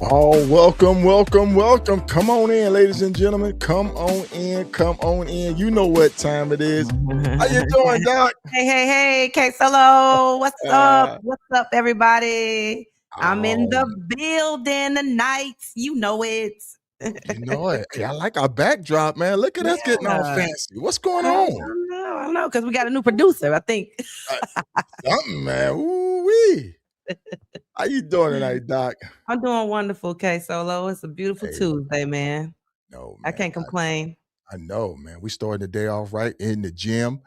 Oh, welcome. Come on in, ladies and gentlemen. Come on in. You know what time it is. How you doing, Doc? Hey, KSolo. What's up, everybody? I'm in the building tonight. You know it. You know it. Hey, I like our backdrop, man. Look at us getting all fancy. What's going I on? don't know, because we got a new producer, I think. Something, man. Ooh-wee. How you doing tonight, Doc? I'm doing wonderful, KSolo. It's a beautiful Tuesday, man. No, I man. can't complain. I know, man. We started the day off right in the gym,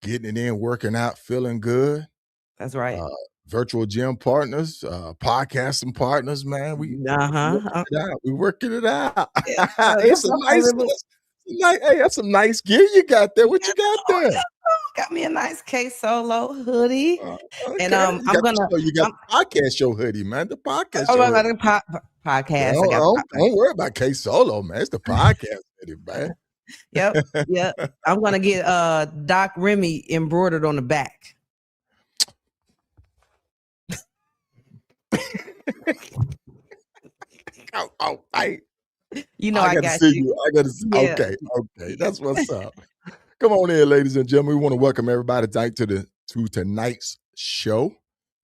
getting it in, working out, feeling good. That's right. Virtual gym partners, podcasting partners, man. We working it out. Hey, that's some nice gear you got there. What you got there? Got me a nice KSolo hoodie. Okay. And I'm gonna you got the podcast show hoodie, man. The podcast show hoodie. podcast. Don't worry about KSolo, man. It's the podcast hoodie, man. Yep. I'm gonna get Doc Remy embroidered on the back. Hey. You know I got to see you. I got to see. Yeah. Okay. That's what's up. Come on in, ladies and gentlemen. We want to welcome everybody to tonight's show.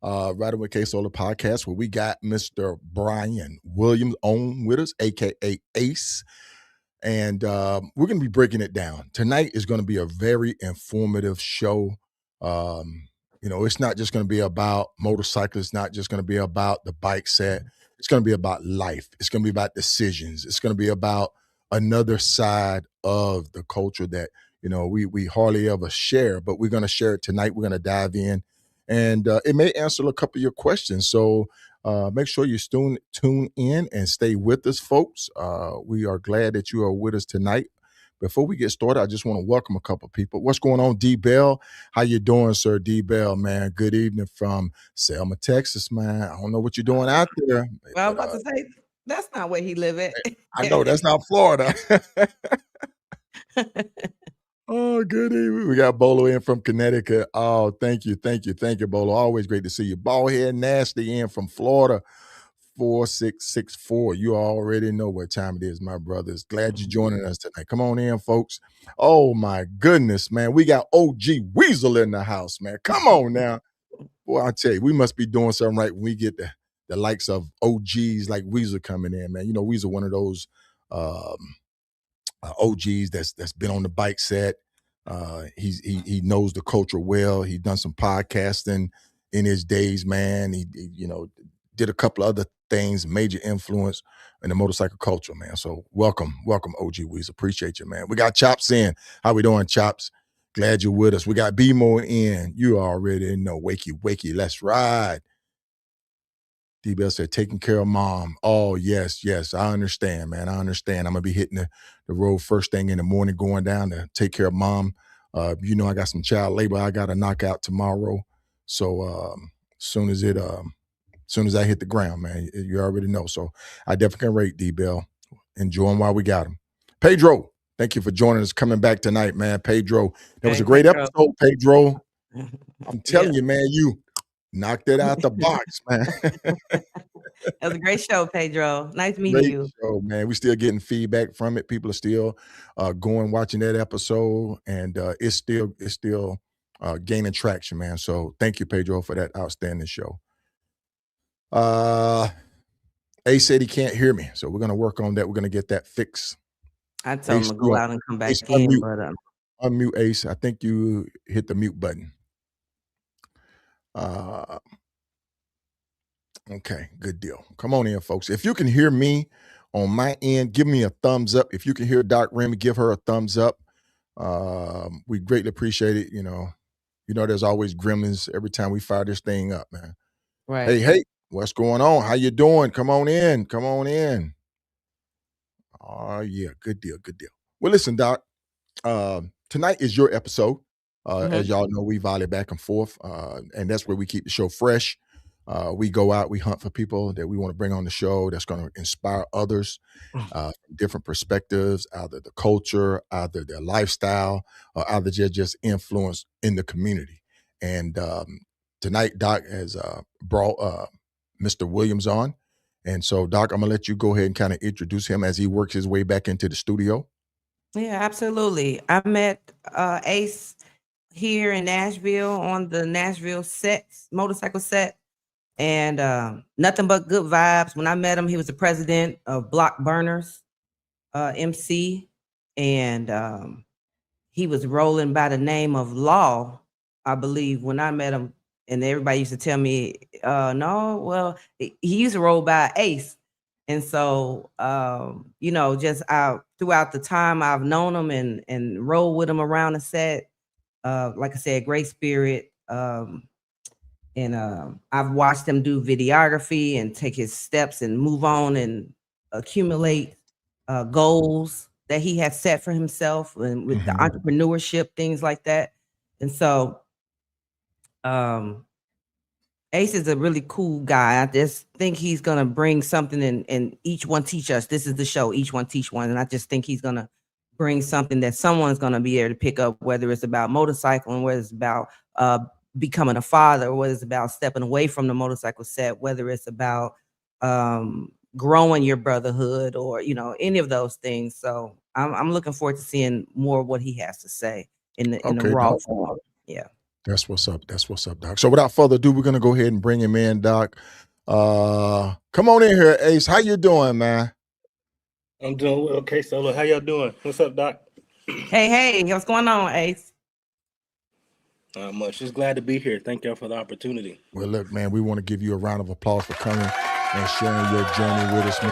Right away, KSolo podcast, where we got Mr. Bryan Williams on with us, aka Ace. And we're going to be breaking it down. Tonight is going to be a very informative show. It's not just going to be about motorcycles. It's not just going to be about the bike set. It's going to be about life. It's going to be about decisions. It's going to be about another side of the culture that, we hardly ever share, but we're going to share it tonight. We're going to dive in, and it may answer a couple of your questions. So make sure you tune in and stay with us, folks. We are glad that you are with us tonight. Before we get started, I just want to welcome a couple of people. What's going on, D. Bell? How you doing, sir? D. Bell, man. Good evening from Selma, Texas, man. I don't know what you're doing out there. Well, I was about to say, that's not where he live at. I know, that's not Florida. Oh, good evening. We got Bolo in from Connecticut. Oh, thank you, Bolo. Always great to see you. Ballhead Nasty in from Florida. 4664. You already know what time it is, my brothers. Glad you're joining us tonight. Come on in, folks. Oh my goodness, man. We got OG Weasel in the house, man. Come on now. Boy, I tell you, we must be doing something right when we get the likes of OGs like Weasel coming in, man. Weasel, one of those OGs that's been on the bike set. He knows the culture well. He done some podcasting in his days, man. He did a couple of other things, major influence in the motorcycle culture, man. So welcome, OG Weasel. Appreciate you, man. We got Chops in. How we doing, Chops? Glad you're with us. We got B-Mo in. You already know. Wakey, let's ride. D-Bell said, taking care of mom. Oh, yes. I understand, man. I understand. I'm going to be hitting the road first thing in the morning, going down to take care of mom. I got some child labor I got to knock out tomorrow. So soon as I hit the ground, man, you already know. So I definitely can rate D-Bell. Enjoy him while we got him. Pedro, thank you for joining us, coming back tonight, man. Pedro, that was a great episode, Pedro. I'm telling you, man, you knocked it out the box, man. That was a great show, Pedro. Nice meeting you. Show, man. We're still getting feedback from it. People are still watching that episode, and it's still gaining traction, man. So thank you, Pedro, for that outstanding show. A said he can't hear me, so we're gonna work on that. We're gonna get that fixed. I told him to go out and come back in, but unmute Ace. I think you hit the mute button. Okay, good deal. Come on in, folks. If you can hear me on my end, give me a thumbs up. If you can hear Doc Remy, give her a thumbs up. We greatly appreciate it. There's always gremlins every time we fire this thing up, man. Right. Hey, what's going on? How you doing? Come on in. Oh, yeah, good deal. Well, listen, Doc, tonight is your episode. As y'all know, we volley back and forth, and that's where we keep the show fresh. We go out, we hunt for people that we want to bring on the show that's going to inspire others from different perspectives, either the culture, either their lifestyle, or either just influence in the community. And tonight, Doc has brought Mr. Williams on, And so, Doc, I'm gonna let you go ahead and kind of introduce him as he works his way back into the studio. Yeah, absolutely. I met Ace here in Nashville on the Nashville motorcycle set, and nothing but good vibes. When I met him, he was the president of Bloc Burnaz, MC, and he was rolling by the name of Law, I believe, when I met him. And everybody used to tell me, no, well, he used to roll by Ace. And so, just throughout the time I've known him and rolled with him around the set, like I said, great spirit. And I've watched him do videography and take his steps and move on and accumulate goals that he has set for himself and with the entrepreneurship, things like that. And so Ace is a really cool guy. I just think he's going to bring something and each one teach us. This is the show, each one teach one. And I just think he's going to bring something that someone's going to be able to pick up, whether it's about motorcycling, whether it's about becoming a father, whether it's about stepping away from the motorcycle set, whether it's about growing your brotherhood or, any of those things. So I'm looking forward to seeing more of what he has to say in the raw form. Yeah. That's what's up. That's what's up, Doc. So without further ado, we're going to go ahead and bring him in, Doc. Come on in here, Ace. How you doing, man? I'm doing well. KSolo, how y'all doing? What's up, Doc? Hey, what's going on, Ace? Not much. Just glad to be here. Thank y'all for the opportunity. Well, look, man, we want to give you a round of applause for coming and sharing your journey with us, man.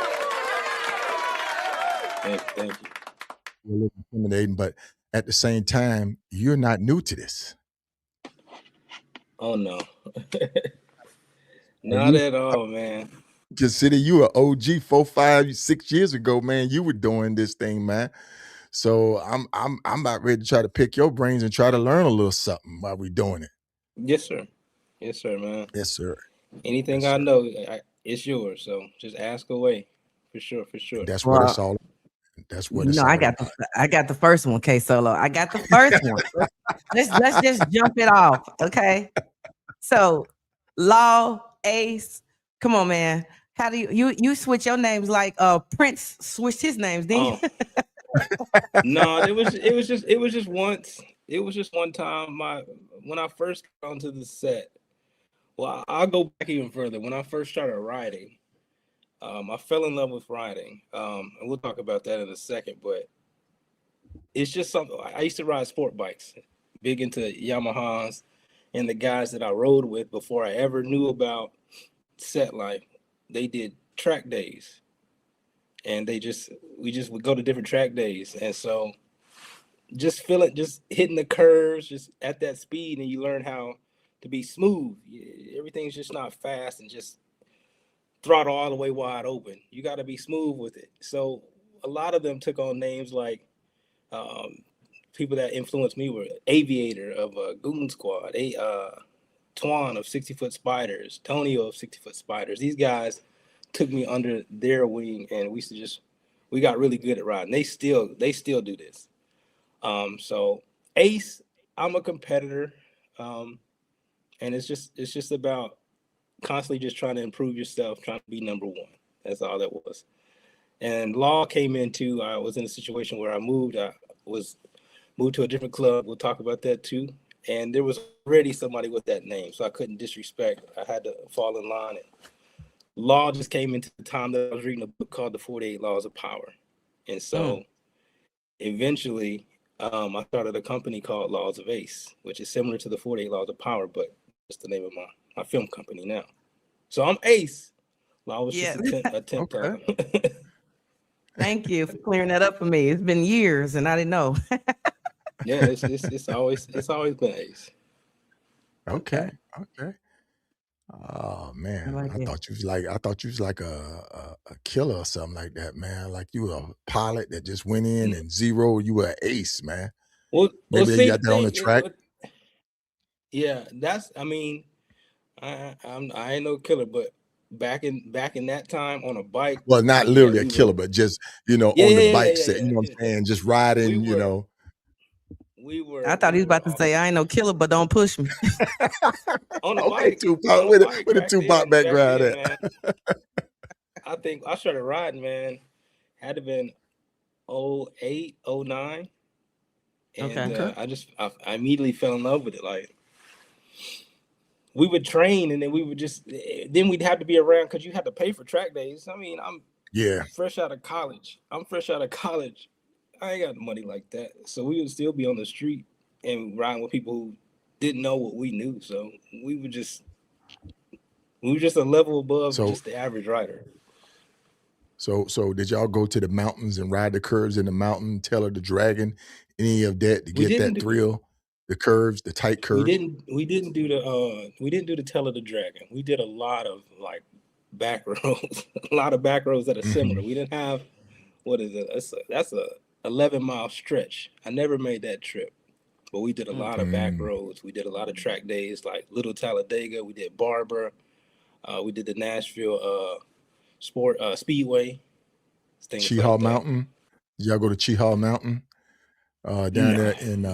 Thank you. You're intimidating, but at the same time, you're not new to this. Oh, no. Not at all, man. Consider you an OG 4, 5, 6 years ago, man. You were doing this thing, man. So I'm about ready to try to pick your brains and try to learn a little something while we're doing it. Yes, sir. Yes, sir, man. Yes, sir. Anything yes, I know, it's yours. So just ask away. For sure. And that's what it's all. That's what it's all about. I got the first one, KSolo. I got the first one. Let's just jump it off, okay? So, Law, Ace, come on, man. How do you switch your names like Prince switched his names, didn't you? No, it was just once. It was just one time. When I first got onto the set. Well, I'll go back even further. When I first started riding, I fell in love with riding. And we'll talk about that in a second. But it's just something. I used to ride sport bikes, big into Yamahas, and the guys that I rode with before I ever knew about set life, they did track days. And we would go to different track days. And so just hitting the curves, just at that speed, and you learn how to be smooth. Everything's just not fast and just throttle all the way wide open. You got to be smooth with it. So a lot of them took on names like people that influenced me were Aviator of Goon Squad, Twan of 60-Foot Spiders, Tonio of 60-Foot Spiders. These guys took me under their wing, and we got really good at riding. They still do this. So Ace, I'm a competitor, and it's just about constantly just trying to improve yourself, trying to be number one. That's all that was. And Law came into. I was in a situation where I moved. I was moved to a different club. We'll talk about that too. And there was already somebody with that name, so I couldn't disrespect. I had to fall in line. And Law just came into the time that I was reading a book called The 48 Laws of Power. And so eventually I started a company called Laws of Ace, which is similar to the 48 Laws of Power, but it's the name of my film company now. So I'm Ace. Law was just a temp time. Thank you for clearing that up for me. It's been years and I didn't know. Yeah, it's always been Ace. Okay. Oh man, I thought you was like a killer or something like that, man. Like you were a pilot that just went in and zero. You were an ace, man. Maybe you got that on the track. Yeah, I ain't no killer, but back in that time on a bike. Well, not literally a killer, but just on the bike set. You know what I'm saying? Just riding. I thought he was about to say, "I ain't no killer, but don't push me." On a bike, Tupac, with a Tupac background. I think I started riding, man. Had to been 08, 09. And Okay. I immediately fell in love with it. Like, we would train, and then we would then we'd have to be around because you had to pay for track days. I mean, I'm fresh out of college. I ain't got money like that. So we would still be on the street and riding with people who didn't know what we knew. So we were just a level above just the average rider. So did y'all go to the mountains and ride the curves in the mountain, Tail of the Dragon, any of that to get that thrill? The curves, the tight curves. We didn't do the Tail of the Dragon. We did a lot of like back roads, a lot of back roads that are similar. We didn't have, what is it? That's a 11-mile stretch. I never made that trip, but we did a lot of back roads. We did a lot of track days like Little Talladega. We did Barber. We did the Nashville Speedway. Cheehaw Mountain. Did y'all go to Cheehaw Mountain? Down there in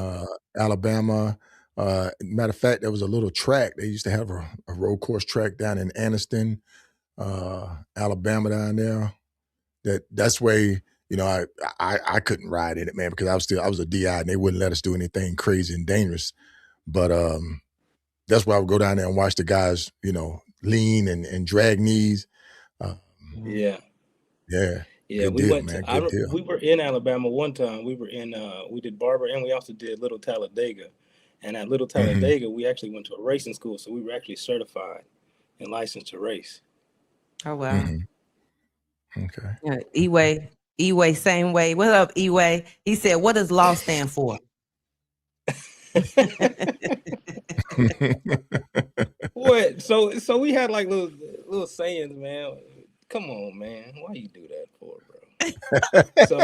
Alabama. Matter of fact, there was a little track. They used to have a road course track down in Anniston, Alabama down there. That's where, you know, I couldn't ride in it, man, because I was a DI and they wouldn't let us do anything crazy and dangerous. But that's why I would go down there and watch the guys, you know, lean and drag knees. Yeah. Good We deal, went man. to, Good deal. we were in Alabama one time. We were in we did Barber, and we also did Little Talladega. And at Little Talladega, we actually went to a racing school, so we were actually certified and licensed to race. Oh wow. Okay. Eway, same way. What up, Eway? He said, "What does law stand for?" What? So we had like little sayings, man. Come on, man. Why you do that for, bro? So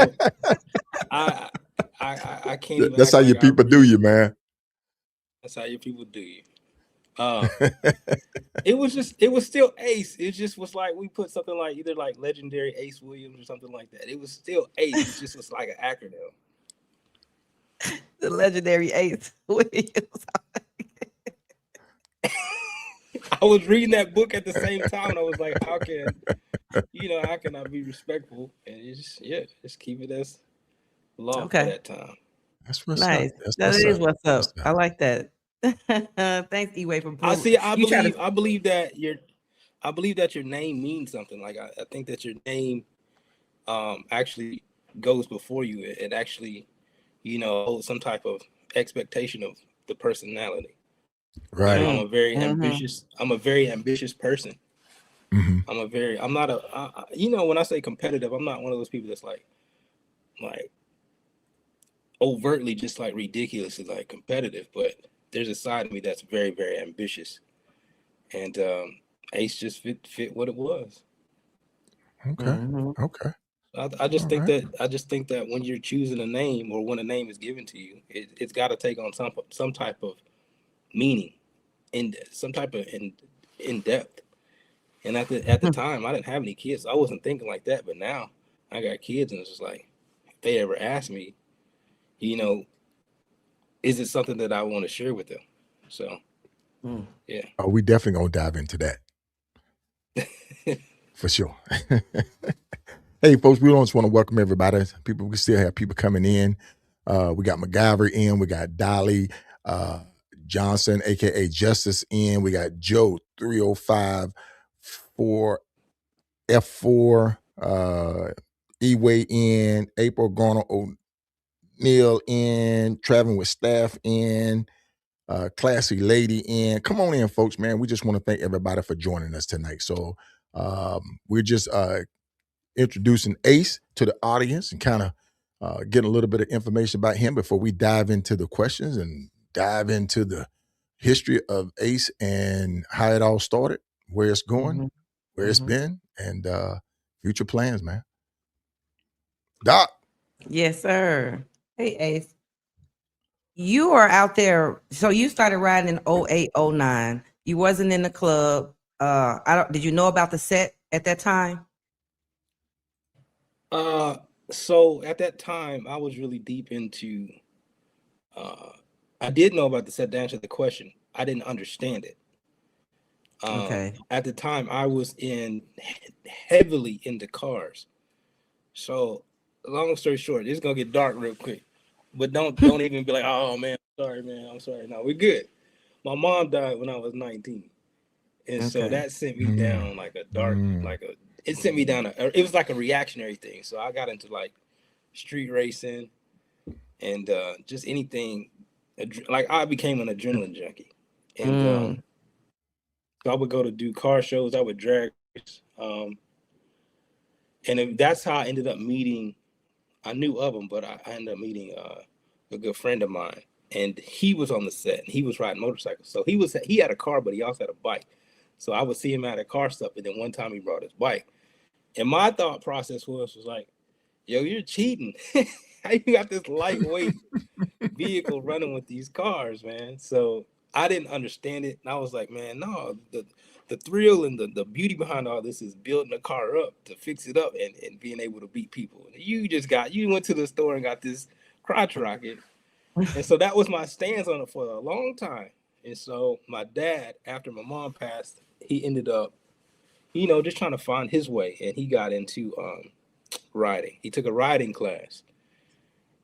I can't even. That's how your people do you, man. That's how your people do you. It was still Ace. It just was like we put something like either like legendary Ace Williams or something like that. It was still Ace. It just was like an acronym. The legendary Ace Williams. I was reading that book at the same time, and I was like, how can I be respectful? And just keep it as law for that time. That's what's nice. up. That is what's up. I like that. Thanks, Eway, for proving. I believe that your name means something. Like I think that your name actually goes before you. It actually, holds some type of expectation of the personality. Right. I'm a very ambitious person. I'm not when I say competitive, I'm not one of those people that's like overtly just like ridiculously like competitive, but there's a side of me that's very, very ambitious. And Ace just fit what it was. Okay. Okay. I just think that when you're choosing a name or when a name is given to you, it's got to take on some type of meaning and some type of in depth. And at the time, I didn't have any kids. So I wasn't thinking like that. But now I got kids, and it's just like, if they ever ask me, is it something that I want to share with them? So, yeah. Oh, we definitely gonna dive into that. For sure. Hey, folks, we just want to welcome everybody. We still have people coming in. We got MacGyver in. We got Dolly Johnson, a.k.a. Justice, in. We got Joe 305 for F4, Eway in, April Garner O'Neill in, traveling with staff in, Classy Lady in. Come on in, folks, man. We just want to thank everybody for joining us tonight. So we're just introducing Ace to the audience and kind of getting a little bit of information about him before we dive into the questions and dive into the history of Ace and how it all started, where it's going, where it's been, and future plans, man. Doc. Yes, sir. Hey, Ace. You are out there. So you started riding in 08, 09. You wasn't in the club. Did you know about the set at that time? So at that time, I was really deep into. I did know about the set. To answer the question, I didn't understand it. Okay. At the time, I was heavily into cars. So, long story short, it's gonna get dark real quick. But don't even be like, oh man, sorry, man, I'm sorry. No, we're good. My mom died when I was 19, and so Okay. that sent me down like a dark, it sent me down it was like a reactionary thing. So I got into like street racing and just anything. Like I became an adrenaline junkie, and so I would go to do car shows. I would drag race, and that's how I ended up meeting. I knew of him, but I ended up meeting a good friend of mine, and he was on the set. And he was riding motorcycles, so he had a car, but he also had a bike. So I would see him at a car stuff, and then one time he brought his bike, and my thought process was like, "Yo, you're cheating. How you got this lightweight vehicle running with these cars, man?" So I didn't understand it, and I was like, "Man, no, the thrill and the beauty behind all this is building a car up to fix it up and being able to beat people. You went to the store and got this crotch rocket." And so that was my stance on it for a long time. And so my dad, after my mom passed, he ended up, just trying to find his way. And he got into riding. He took a riding class.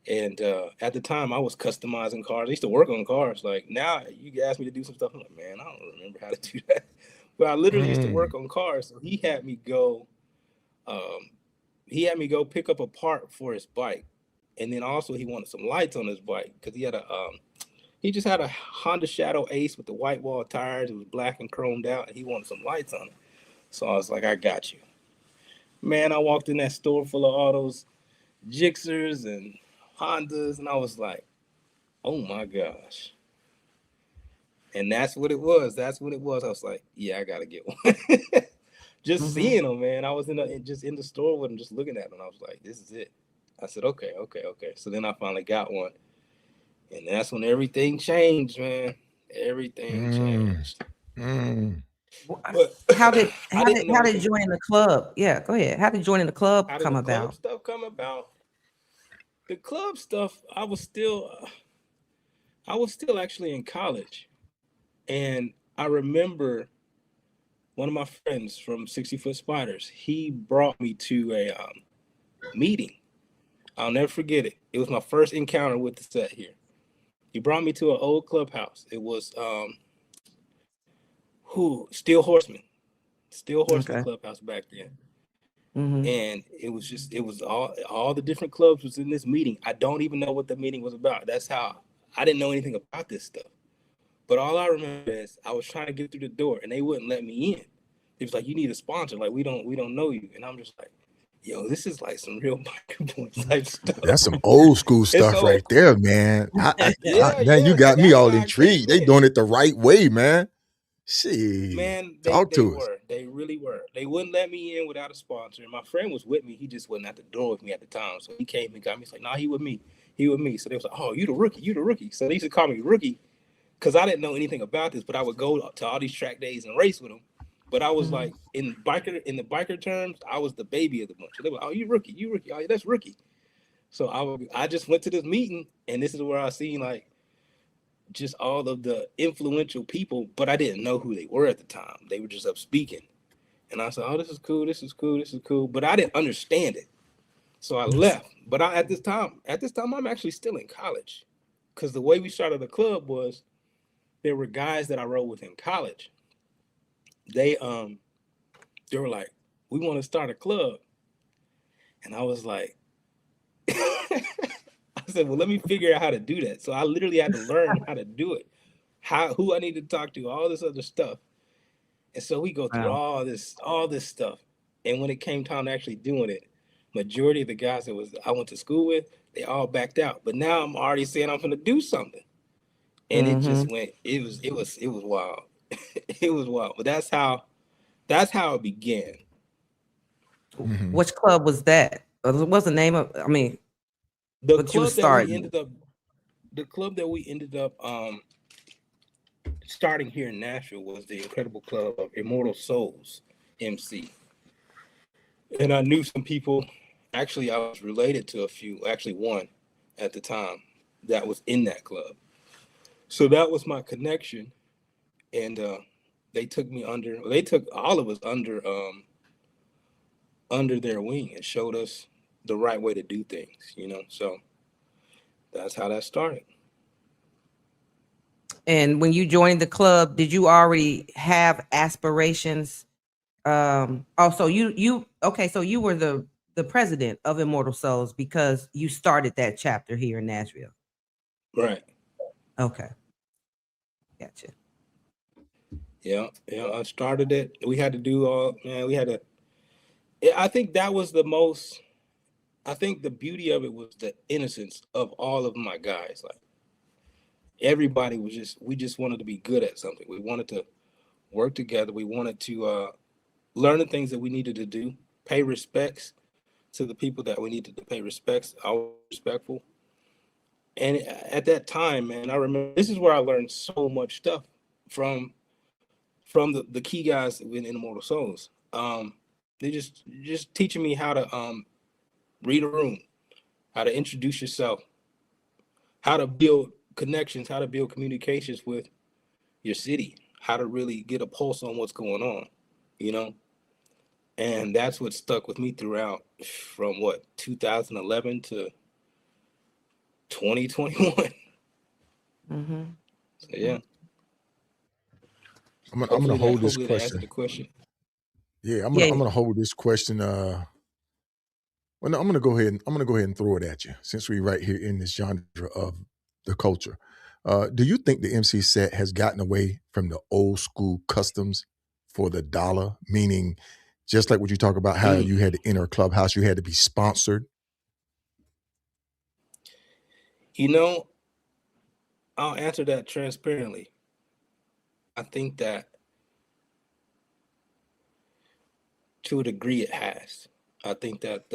And at the time, I was customizing cars. I used to work on cars. Like now, you can ask me to do some stuff. I'm like, man, I don't remember how to do that. But I literally used to work on cars. So he had me go pick up a part for his bike. And then also he wanted some lights on his bike because he just had a Honda Shadow Ace with the white wall tires. It was black and chromed out, and he wanted some lights on it. So I was like, I got you. Man, I walked in that store full of all those Gixxers and Hondas, and I was like, oh my gosh. And that's what it was. I was like, yeah, I gotta get one. Just seeing them, man. I was in the store with them, just looking at them. I was like, this is it. I said, okay. So then I finally got one. And that's when everything changed, man. Everything changed. But how did joining the club? Yeah, go ahead. How did joining the club come about? Club stuff come about? The club stuff, I was still actually in college. And I remember one of my friends from 60 Foot Spiders, he brought me to a meeting. I'll never forget it. It was my first encounter with the set here. He brought me to an old clubhouse. It was Steel Horseman clubhouse back then. And it was all the different clubs was in this meeting. I don't even know what the meeting was about. That's how I didn't know anything about this stuff. But all I remember is I was trying to get through the door and they wouldn't let me in. It was like, you need a sponsor. Like, we don't know you. And I'm just like, yo, this is like some real biker boy type stuff. That's some old school stuff right there, man. You got me all intrigued. They doing it the right way, man. Shit. Man, talk to us. They really were. They wouldn't let me in without a sponsor. And my friend was with me. He just wasn't at the door with me at the time. So he came and got me. He's like, nah, he with me. So they was like, oh, you the rookie. So they used to call me rookie because I didn't know anything about this, but I would go to all these track days and race with them. But I was like, in the biker terms, I was the baby of the bunch. So they were, oh, you rookie. Oh, yeah, that's rookie. So I just went to this meeting, and this is where I seen like just all of the influential people, but I didn't know who they were at the time. They were just up speaking. And I said, oh, this is cool. But I didn't understand it. So I left. But at this time, I'm actually still in college. Because the way we started the club was there were guys that I rode with in college. They were like, we want to start a club. And I was like, I said, well, let me figure out how to do that. So I literally had to learn how to do it, who I need to talk to, all this other stuff. And so we go through all this stuff. And when it came time to actually doing it, majority of the guys I went to school with, they all backed out. But now I'm already saying I'm going to do something. And it just went, it was wild. It was wild. But that's how it began. Which club was that? What's the name of, the club that we ended up starting here in Nashville was the incredible club of Immortal Soulz MC. And I knew some people. Actually, I was related to a few, actually one at the time that was in that club. So that was my connection. And they took me under. They took all of us under their wing and showed us the right way to do things. So that's how that started. And when you joined the club, did you already have aspirations? So you were the president of Immortal Soulz because you started that chapter here in Nashville. Right. Okay. Gotcha. Yeah. I started it. We had to do I think that was I think the beauty of it was the innocence of all of my guys. Like, everybody we just wanted to be good at something. We wanted to work together. We wanted to learn the things that we needed to do, pay respects to the people that we needed to pay respects. I was respectful. And at that time, man, I remember this is where I learned so much stuff from the key guys in Immortal Soulz. They just teaching me how to read a room, how to introduce yourself, how to build connections, how to build communications with your city, how to really get a pulse on what's going on, and that's what stuck with me throughout from 2011 to 2021. Mm-hmm. So yeah. I'm gonna hold this question. The question. Yeah, I'm gonna hold this question. Well, no, I'm gonna go ahead and throw it at you since we're right here in this genre of the culture. Do you think the MC set has gotten away from the old school customs for the dollar? Meaning, just like what you talk about, how you had to enter a clubhouse, you had to be sponsored. I'll answer that transparently. I think that to a degree it has. I think that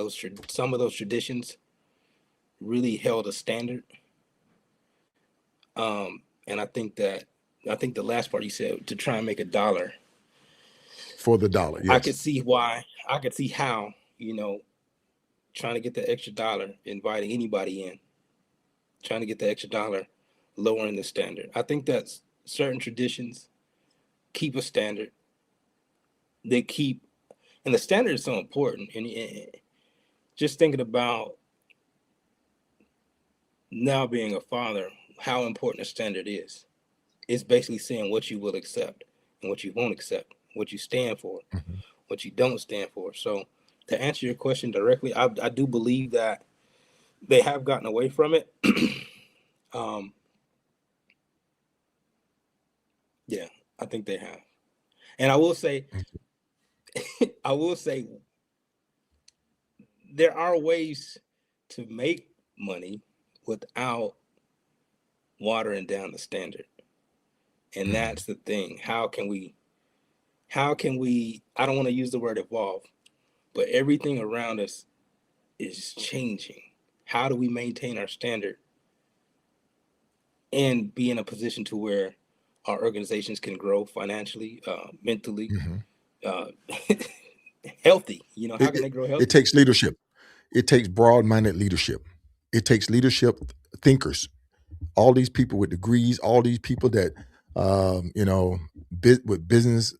some of those traditions really held a standard. And I think the last part you said, to try and make $1 for the dollar. Yes. I could see why. I could see how, trying to get the extra $1, inviting anybody in, trying to get the extra $1, lowering the standard. I think that certain traditions keep a standard. And the standard is so important. And just thinking about now being a father, how important a standard is. It's basically saying what you will accept and what you won't accept, what you stand for, what you don't stand for. So to answer your question directly, I do believe that they have gotten away from it. Yeah, I think they have. And I will say, there are ways to make money without watering down the standard. And that's the thing. How can we, I don't want to use the word evolve, but everything around us is changing. How do we maintain our standard and be in a position to where our organizations can grow financially, mentally, healthy? How can they grow healthy? It takes leadership. It takes broad-minded leadership. It takes leadership thinkers. All these people with degrees, all these people that, with business,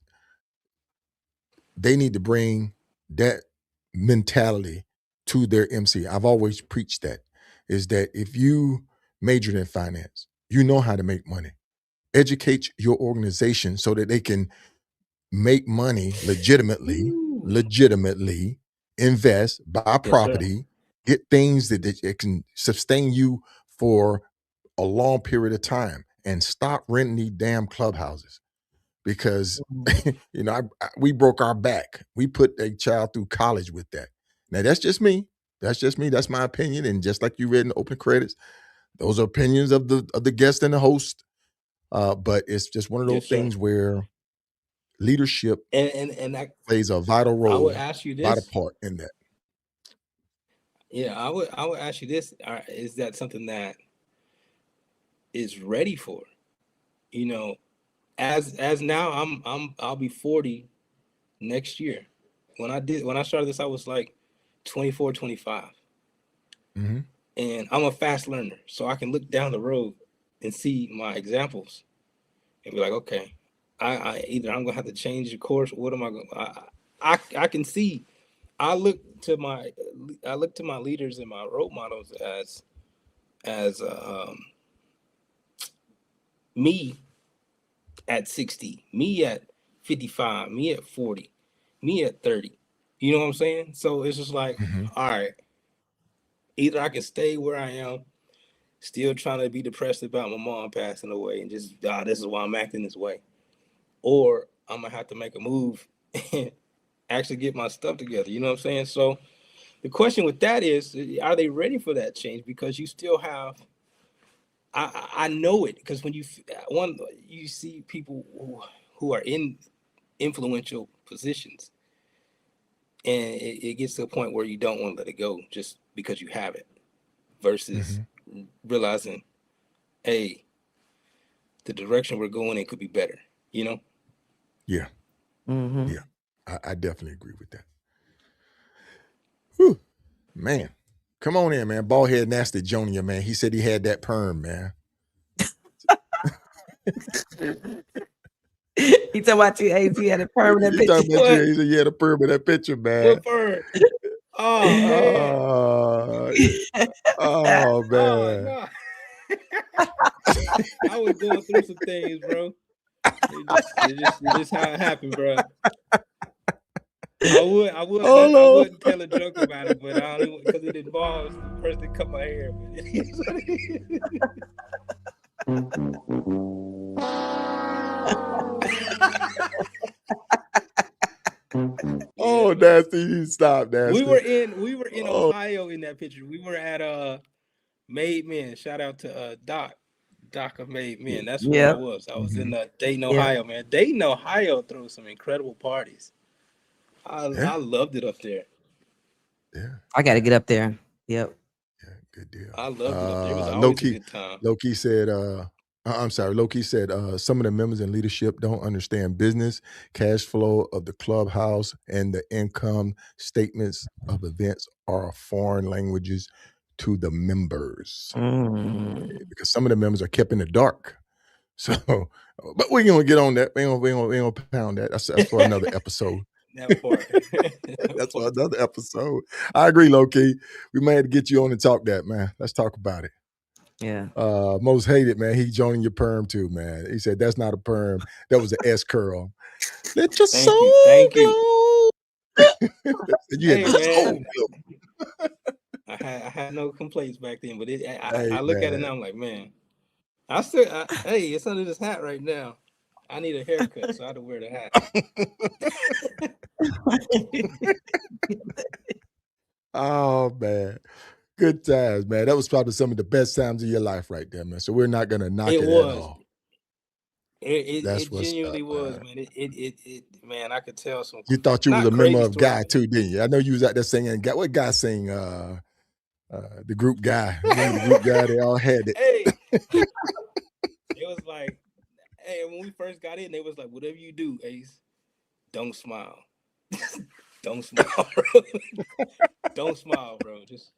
they need to bring that mentality to their MC. I've always preached that, is that if you majored in finance, you know how to make money. Educate your organization so that they can make money legitimately, invest, buy property, get things that it can sustain you for a long period of time, and stop renting these damn clubhouses. Because we broke our back. We put a child through college with that. Now that's just me. That's my opinion. And just like you read in the open credits, those are opinions of the guest and the host. But it's just one of those things where leadership and that plays a vital role. I would ask you this. Vital part in that. Yeah, I would ask you this: is that something that is ready for? As now I'll be 40 next year. When I started this, I was like 24, 25. And I'm a fast learner, so I can look down the road and see my examples and be like, okay, I either I'm gonna have to change the course. What am I going? I can see. I look to my leaders and my role models as me at 60, me at 55, me at 40, me at 30. You know what I'm saying? So it's just like, all right, either I can stay where I am, still trying to be depressed about my mom passing away and just, this is why I'm acting this way. Or I'm going to have to make a move and actually get my stuff together. You know what I'm saying? So the question with that is, are they ready for that change? Because you still have, I know it, because when you see people who are in influential positions, and it gets to a point where you don't want to let it go just because you have it, versus realizing, hey, the direction we're going in could be better, you know? Yeah. Mm-hmm. Yeah. I definitely agree with that. Whew. Man, come on in, man. Baldhead Nasty Junior, man. He said he had that perm, man. He talking about you, Ace. He had a permanent He talking picture. about you. He said he had a perm in that picture, man. What bird? Oh, man. Oh, man. No. I was going through some things, bro. It just how it happened, bro. I wouldn't tell a joke about it, but I don't, because it involves the person that cut my hair. Oh, Nasty, you stop, Nasty. We were in Ohio in that picture. We were at Made Men. Shout out to Doc of Made Men. That's where I was. I was in Dayton, Ohio, man. Dayton, Ohio throws some incredible parties. I loved it up there. Yeah. I got to get up there. Yep. Yeah, good deal. I loved it up there. It was always a good time. Low-key said, I'm sorry, Loki said some of the members in leadership don't understand business, cash flow of the clubhouse, and the income statements of events are foreign languages to the members. Because some of the members are kept in the dark. So, but we're going to get on that. We ain't gonna pound that. That's for another episode. That part. That's for another episode. I agree, Loki. We may have to get you on and talk that, man. Let's talk about it. Yeah. Most hated, man. He joining your perm too, man. He said that's not a perm. That was an S curl. Let your soul glow. Hey, man. I had no complaints back then, but I look at it now. I'm like, man, hey, it's under this hat right now. I need a haircut, so I had to wear the hat. Oh man. Good times, man. That was probably some of the best times of your life right there, man. So we're not gonna knock it at all. It genuinely was, man. Man, I could tell some. You thought you was a member of Guy too, didn't you? I know you was out there singing. What guy sang? The group Guy. Remember the group Guy? They all had it. Hey, it was like, hey, when we first got in, they was like, whatever you do, Ace, don't smile. Don't smile, bro. Don't smile, bro. Just.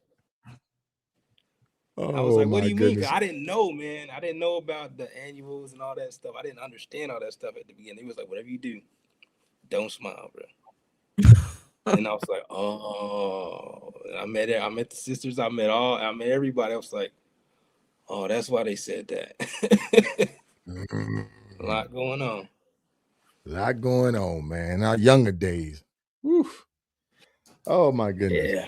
I was like, what do you mean? I didn't know, man. I didn't know about the annuals and all that stuff. I didn't understand all that stuff at the beginning. He was like, whatever you do, don't smile, bro. And I was like, oh. I met the sisters. I met everybody. I was like, oh, that's why they said that. A lot going on. A lot going on, man. Our younger days. Woof. Oh my goodness. Yeah.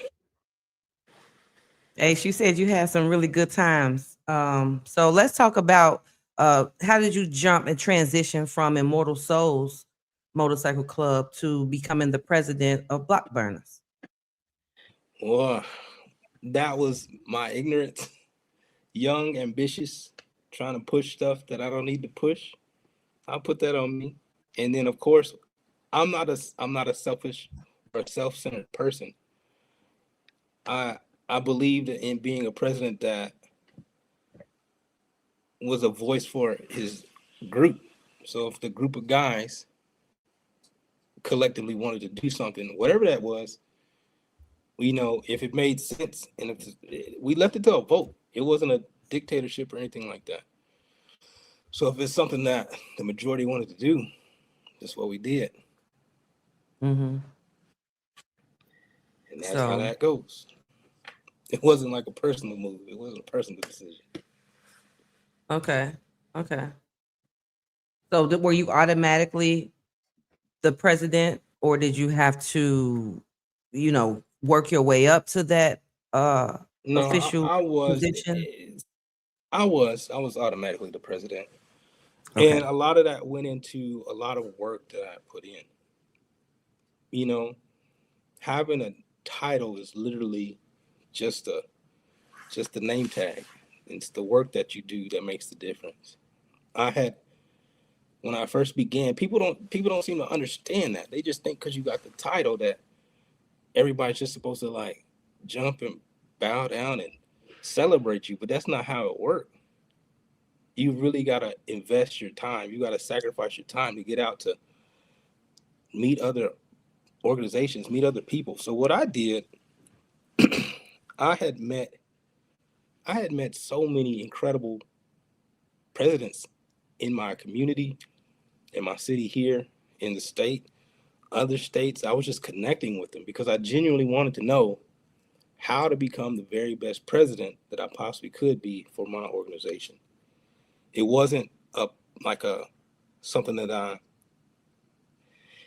Ace, you said you had some really good times. So let's talk about how did you jump and transition from Immortal Soulz Motorcycle Club to becoming the president of Bloc Burnaz? Well, that was my ignorance. Young, ambitious, trying to push stuff that I don't need to push. I'll put that on me. And then, of course, I'm not a selfish or self-centered person. I believed in being a president that was a voice for his group. So if the group of guys collectively wanted to do something, whatever that was, if it made sense, and we left it to a vote. It wasn't a dictatorship or anything like that. So if it's something that the majority wanted to do, That's what we did. Mm-hmm. And that's how that goes. It wasn't like a personal move. It wasn't a personal decision. Okay. So were you automatically the president, or did you have to, work your way up to that official position? I was automatically the president. Okay. And a lot of that went into a lot of work that I put in. Having a title is literally just the name tag. It's the work that you do that makes the difference. When I first began, people don't seem to understand that. They just think because you got the title that everybody's just supposed to like jump and bow down and celebrate you, but that's not how it works. You really got to invest your time. You got to sacrifice your time to get out to meet other organizations, meet other people. So what I did, I had met so many incredible presidents in my community, in my city here, in the state, other states. I was just connecting with them because I genuinely wanted to know how to become the very best president that I possibly could be for my organization. It wasn't something that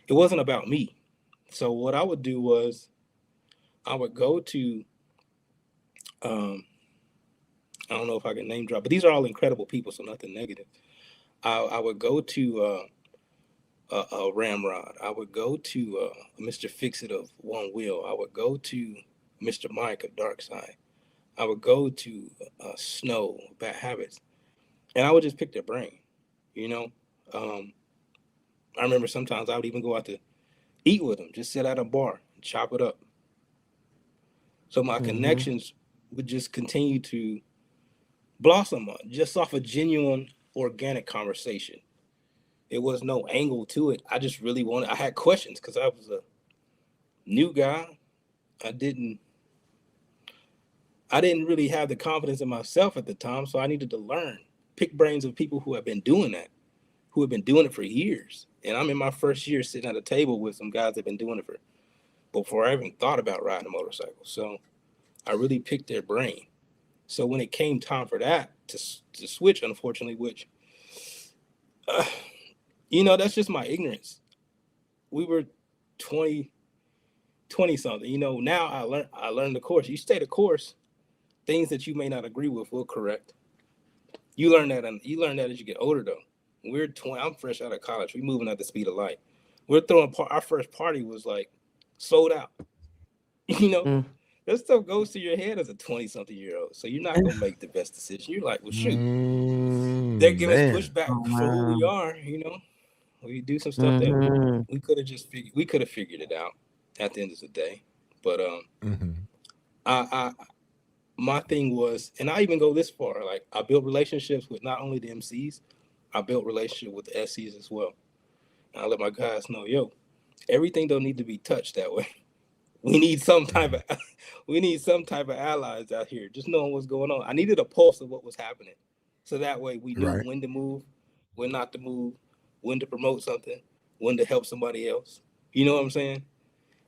it wasn't about me. So what I would do was I would go to, I don't know if I can name drop, but these are all incredible people, so nothing negative. I would go to Ramrod. I would go to Mr. Fix-It of One Wheel. I would go to Mr. Mike of Dark Side. I would go to Snow, Bad Habits, and I would just pick their brain. I remember sometimes I would even go out to eat with them, just sit at a bar and chop it up. So my connections would just continue to blossom just off a genuine, organic conversation. It was no angle to it. I just really I had questions because I was a new guy. I didn't really have the confidence in myself at the time, so I needed to learn, pick brains of people who have been doing that, who have been doing it for years. And I'm in my first year sitting at a table with some guys that have been doing it before I even thought about riding a motorcycle. So I really picked their brain. So when it came time for that to switch, unfortunately, which, that's just my ignorance. We were 20 something, now I learned the course. You stay the course, things that you may not agree with will correct. You learn that as you get older though. We're 20, I'm fresh out of college. We're moving at the speed of light. We're throwing our first party was like sold out. That stuff goes to your head as a 20-something-year-old. So you're not gonna make the best decision. You're like, well, shoot, they're giving us pushback for who we are. We do some stuff that we could have figured it out at the end of the day. But my thing was, and I even go this far, like I built relationships with not only the MCs, I built relationship with the SCs as well. And I let my guys know, everything don't need to be touched that way. We need some type of allies out here, just knowing what's going on. I needed a pulse of what was happening. So that way we knew when to move, when not to move, when to promote something, when to help somebody else. You know what I'm saying?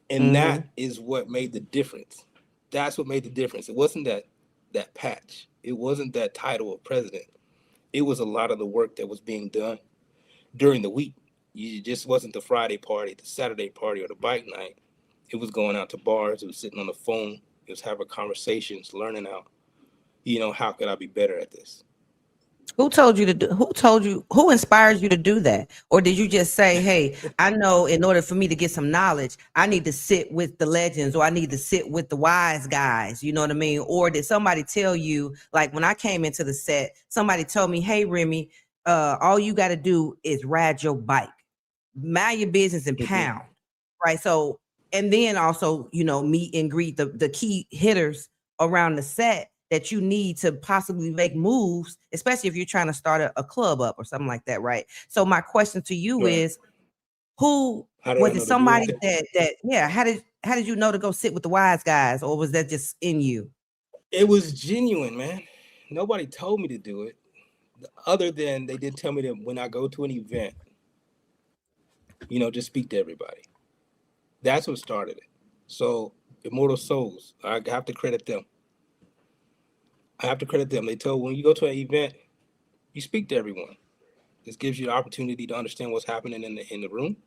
And that is what made the difference. That's what made the difference. It wasn't that patch. It wasn't that title of president. It was a lot of the work that was being done during the week. You just wasn't the Friday party, the Saturday party, or the bike night. It was going out to bars. It was sitting on the phone. It was having conversations, learning out, how could I be better at this? Who told you, who inspired you to do that? Or did you just say, hey, I know in order for me to get some knowledge, I need to sit with the legends, or I need to sit with the wise guys, you know what I mean? Or did somebody tell you, like when I came into the set, somebody told me, hey, Remy, all you got to do is ride your bike, mind your business and pound, right? So, and then also, meet and greet the key hitters around the set that you need to possibly make moves, especially if you're trying to start a club up or something like that, right? So my question to you is, who was it? Somebody how did you know to go sit with the wise guys, or was that just in you? It was genuine, man. Nobody told me to do it, other than they did tell me that when I go to an event, just speak to everybody. That's what started it. So Immortal Soulz, I have to credit them. They told when you go to an event, you speak to everyone. This gives you the opportunity to understand what's happening in the room,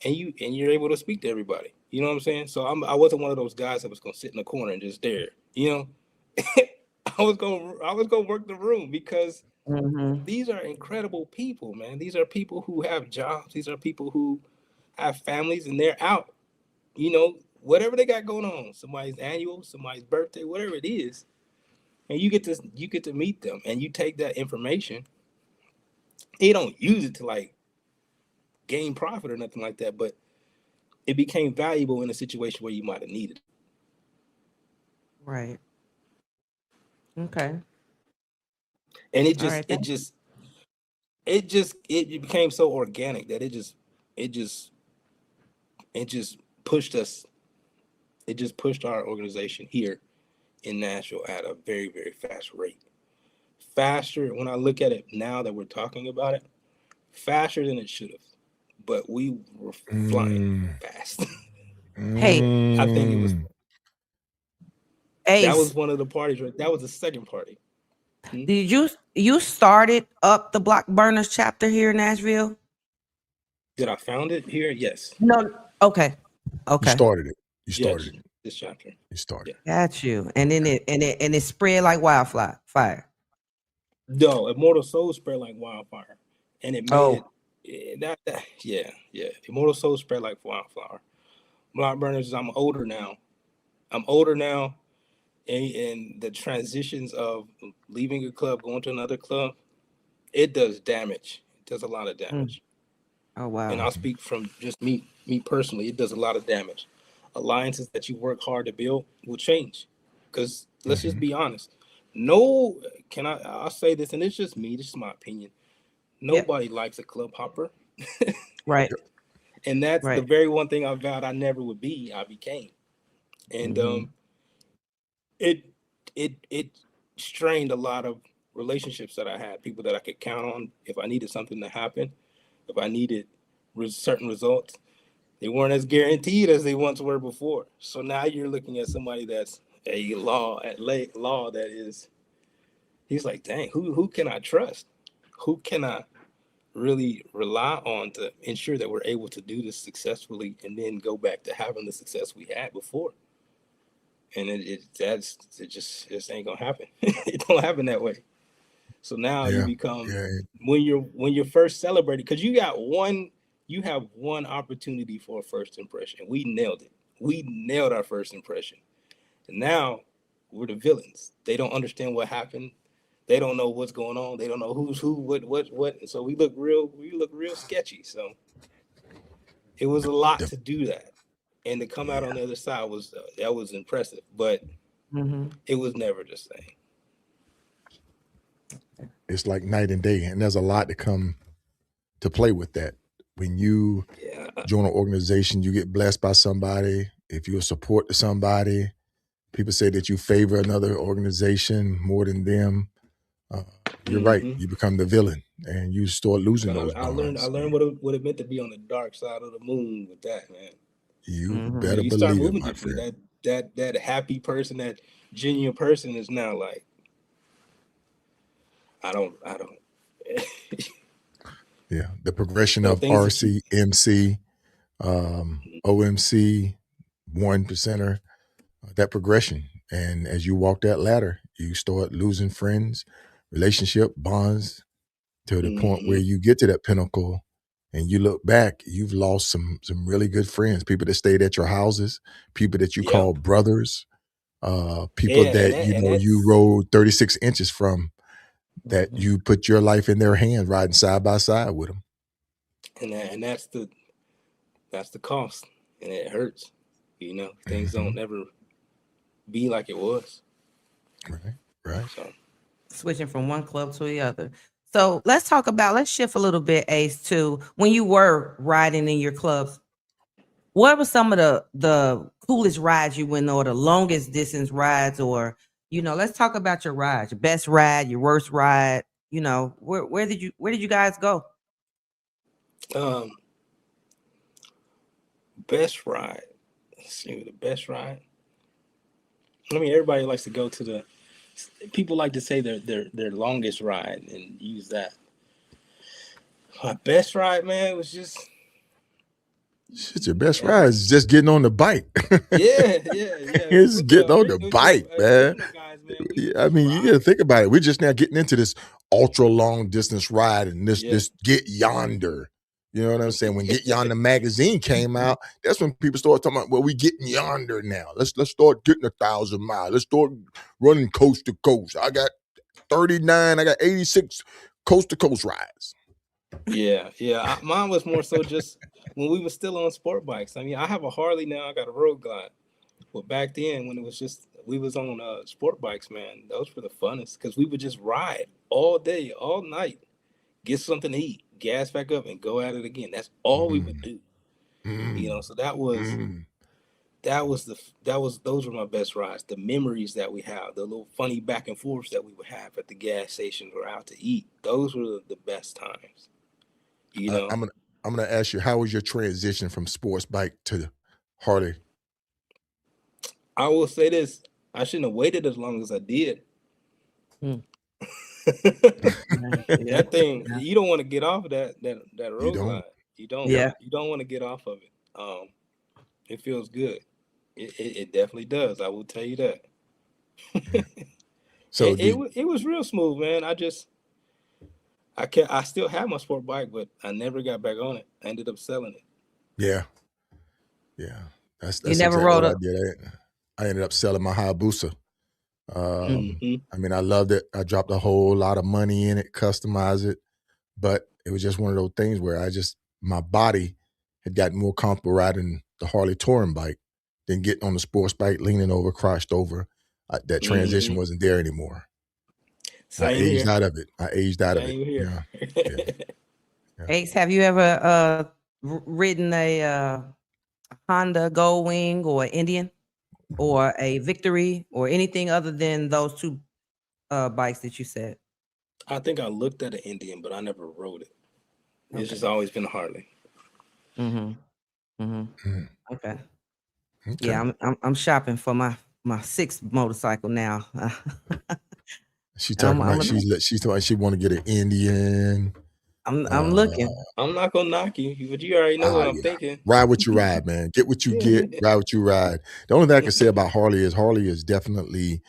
and you're able to speak to everybody. You know what I'm saying? So I wasn't one of those guys that was gonna sit in the corner and just stare. I was gonna work the room because these are incredible people, man. These are people who have jobs. These are people who have families, and they're out. Whatever they got going on, somebody's annual, somebody's birthday, whatever it is, and you get to meet them, and you take that information. You don't use it to like gain profit or nothing like that, but it became valuable in a situation where you might have needed it. Right. Okay. And it became so organic that it just pushed us. It just pushed our organization here in Nashville at a very, very fast rate. Faster, when I look at it now that we're talking about it, faster than it should have. But we were flying fast. Hey, I think it was. Ace, That was one of the parties. Right? That was the second party. Did you started up the Bloc Burnaz chapter here in Nashville? Did I found it here? Yes. No. Okay. You started it. This chapter. You started. Yeah. Got you. And then it spread like wildfire. No, Immortal Soulz spread like wildfire, and it made it. Immortal Soulz spread like wildfire. Bloc Burnaz. I'm older now, and the transitions of leaving a club, going to another club, it does damage. It does a lot of damage. Oh wow! And I'll speak from just me personally. It does a lot of damage. Alliances that you work hard to build will change, because let's just be honest. I'll say this, and it's just me. This is my opinion. Nobody likes a club hopper, right? And that's the very one thing I vowed I never would be. I became, and it strained a lot of relationships that I had. People that I could count on if I needed something to happen, if I needed certain results. They weren't as guaranteed as they once were before. So now you're looking at somebody that's a law that is. He's like, dang, who can I trust? Who can I really rely on to ensure that we're able to do this successfully and then go back to having the success we had before? And it just ain't gonna happen. It don't happen that way. So now you become when you're first celebrating, because you have one opportunity for a first impression. We nailed it. We nailed our first impression. And now we're the villains. They don't understand what happened. They don't know what's going on. They don't know who's who, what. And so we look real sketchy. So it was a lot to do that. And to come out on the other side was impressive, but it was never the same. It's like night and day, and there's a lot to come to play with that. When you join an organization, you get blessed by somebody. If you're a support to somebody, people say that you favor another organization more than them. You're right. You become the villain, and you start losing those bonds. I learned what it meant to be on the dark side of the moon with that, man. You better believe it, my friend. That happy person, that genuine person is now like, I don't. Yeah, the progression of RC, MC, OMC, 1%er, that progression. And as you walk that ladder, you start losing friends, relationship bonds, to the point where you get to that pinnacle and you look back, you've lost some really good friends, people that stayed at your houses, people that you call brothers, people that you rode 36 inches from, that you put your life in their hands, riding side by side with them. And that's the cost, and it hurts. Things don't ever be like it was. Right. So, switching from one club to the other. So let's shift a little bit, Ace, to when you were riding in your clubs. What were some of the coolest rides you went, or the longest distance rides, or let's talk about your rides, your best ride, your worst ride. Where did you guys go? best ride. Let's see, the best ride. I mean, everybody likes to go to the. People like to say their longest ride and use that. My best ride, man, was just. Shit, your best ride is just getting on the bike. Yeah. It's getting on the bike, man. Guys, man, I mean, you got to think about it. We're just now getting into this ultra long distance ride and this Get Yonder. You know what I'm saying? When Get Yonder magazine came out, that's when people started talking about, well, we getting yonder now. Let's start getting 1,000 miles. Let's start running coast to coast. I got 39. I got 86 coast to coast rides. Yeah. Mine was more so just when we were still on sport bikes. I mean, I have a Harley now. I got a Road Glide. But back then, when it was just we was on sport bikes, man, those were the funnest because we would just ride all day, all night, get something to eat, gas back up, and go at it again. That's all we would do. You know, so those were my best rides. The memories that we have, the little funny back and forths that we would have at the gas station or out to eat. Those were the best times. You know, I'm gonna ask you, how was your transition from sports bike to Harley? I will say this: I shouldn't have waited as long as I did. That thing, you don't want to get off of that Road Glide. You don't. Yeah. You don't want to get off of it. It feels good. It definitely does. I will tell you that. So it was real smooth, man. I still have my sport bike, but I never got back on it. I ended up selling it. Yeah. That's you never rode what I did. I ended up selling my Hayabusa. I mean, I loved it. I dropped a whole lot of money in it, customized it, but it was just one of those things where my body had gotten more comfortable riding the Harley touring bike than getting on the sports bike, leaning over, crotched over. That transition wasn't there anymore. I aged out of it. Yeah. Ace, have you ever ridden a Honda Goldwing or Indian or a Victory or anything other than those two bikes that you said? I think I looked at an Indian, but I never rode it. It's just always been a Harley. Okay. Yeah, I'm shopping for my sixth motorcycle now. She's talking about she want to get an Indian. I'm looking. I'm not gonna knock you, but you already know what I'm thinking. Ride what you ride, man. Get what you get. Ride what you ride. The only thing I can say about Harley is definitely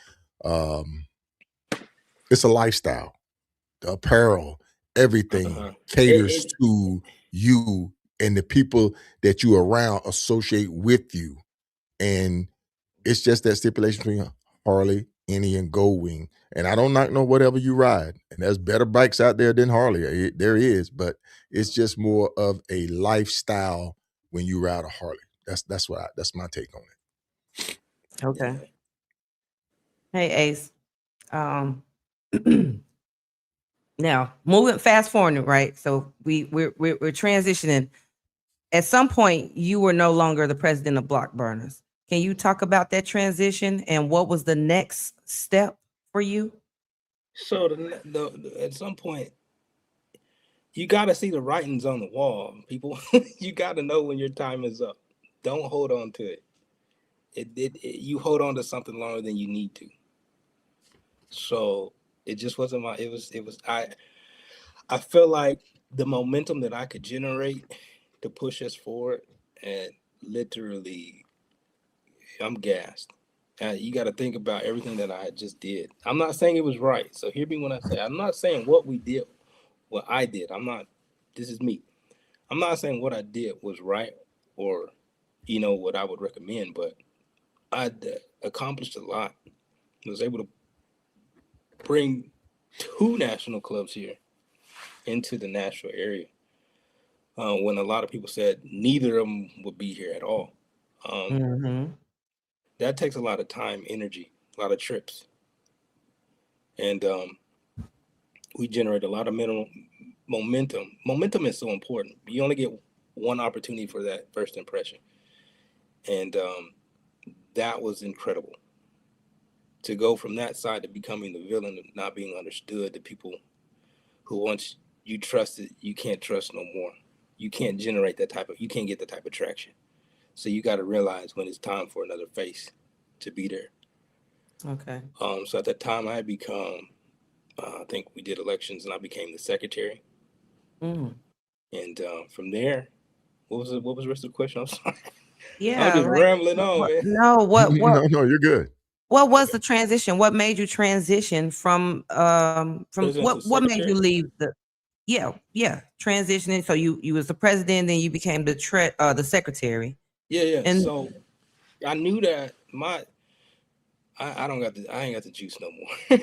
it's a lifestyle. The apparel, everything caters to you and the people that you around associate with you. And it's just that stipulation between Harley, Indian, Goldwing. And I don't knock no whatever you ride. And there's better bikes out there than Harley. There is, but it's just more of a lifestyle when you ride a Harley. That's my take on it. Okay. Hey Ace. Now moving fast forward, right? So we're transitioning. At some point, you were no longer the president of Bloc Burnaz. Can you talk about that transition and what was the next step for you? So at some point, you got to see the writings on the wall, people. You got to know when your time is up. Don't hold on to it. You hold on to something longer than you need to. So it just wasn't I feel like the momentum that I could generate to push us forward, and literally I'm gassed. You got to think about everything that I just did. I'm not saying it was right. So hear me when I say, I'm not saying what we did, what I did. This is me. I'm not saying what I did was right or, what I would recommend, but I accomplished a lot. I was able to bring 2 national clubs here into the Nashville area. When a lot of people said neither of them would be here at all. That takes a lot of time, energy, a lot of trips. And we generate a lot of momentum. Momentum is so important. You only get one opportunity for that first impression. And that was incredible. To go from that side to becoming the villain of not being understood, the people who once you trusted, you can't trust no more. You can't generate you can't get that type of traction. So you got to realize when it's time for another face to be there. Okay. So at that time, I had become, I think we did elections, and I became the secretary. Mm. And from there, what was the rest of the question? I'm sorry. I'm Yeah, just like rambling on, man. No, you're good. what was Okay. the transition? What made you transition from President to what made you secretary? leave the transitioning? So you was the president, then you became the secretary. Yeah. And So I knew that I ain't got the juice no more.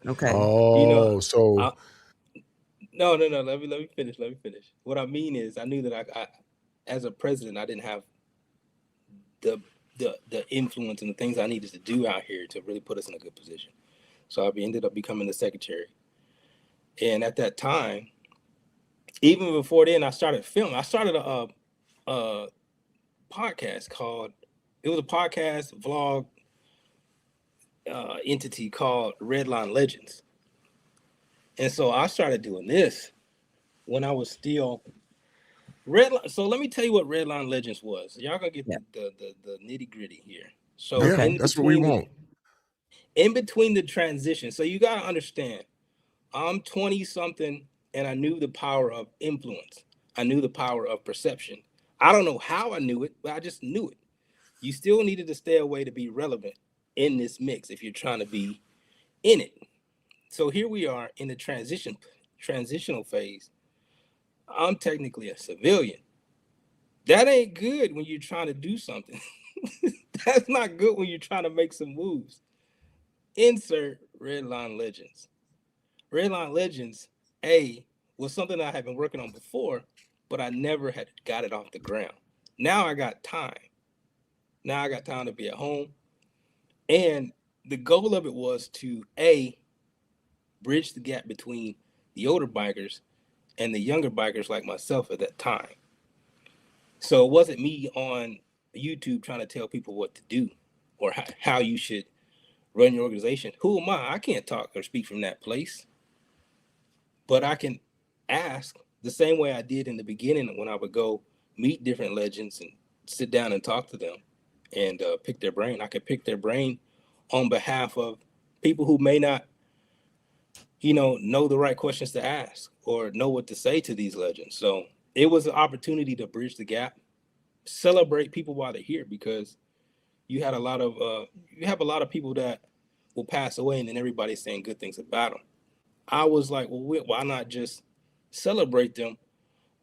okay. You know, Oh, so I, no. Let me finish. What I mean is, I knew that I as a president, I didn't have the influence and the things I needed to do out here to really put us in a good position. So I ended up becoming the secretary. And at that time, even before then, I started filming. I started a podcast called. It was a podcast vlog entity called Redline Legends. And so I started doing this when I was still Redline. So let me tell you what Redline Legends was. Y'all gonna get the nitty gritty here. So yeah, Okay. that's what we want. in between the transition, so you gotta understand, I'm 20 something and I knew the power of influence. I knew the power of perception. I don't know how I knew it, but I just knew it. You still needed to stay away to be relevant in this mix if you're trying to be in it. So here we are in the transitional phase. I'm technically a civilian. That ain't good when you're trying to do something. That's not good when you're trying to make some moves. Insert Redline Legends. Redline Legends, was something I had been working on before, but I never had got it off the ground. Now I got time. Now I got time to be at home. And the goal of it was to bridge the gap between the older bikers and the younger bikers like myself at that time. So it wasn't me on YouTube trying to tell people what to do or how you should run your organization. Who am I? I can't talk or speak from that place, but I can ask the same way I did in the beginning when I would go meet different legends and sit down and talk to them and pick their brain. I could pick their brain on behalf of people who may not, know the right questions to ask or know what to say to these legends. So it was an opportunity to bridge the gap, celebrate people while they're here, because you have a lot of people that will pass away and then everybody's saying good things about them. I was like, well, why not just celebrate them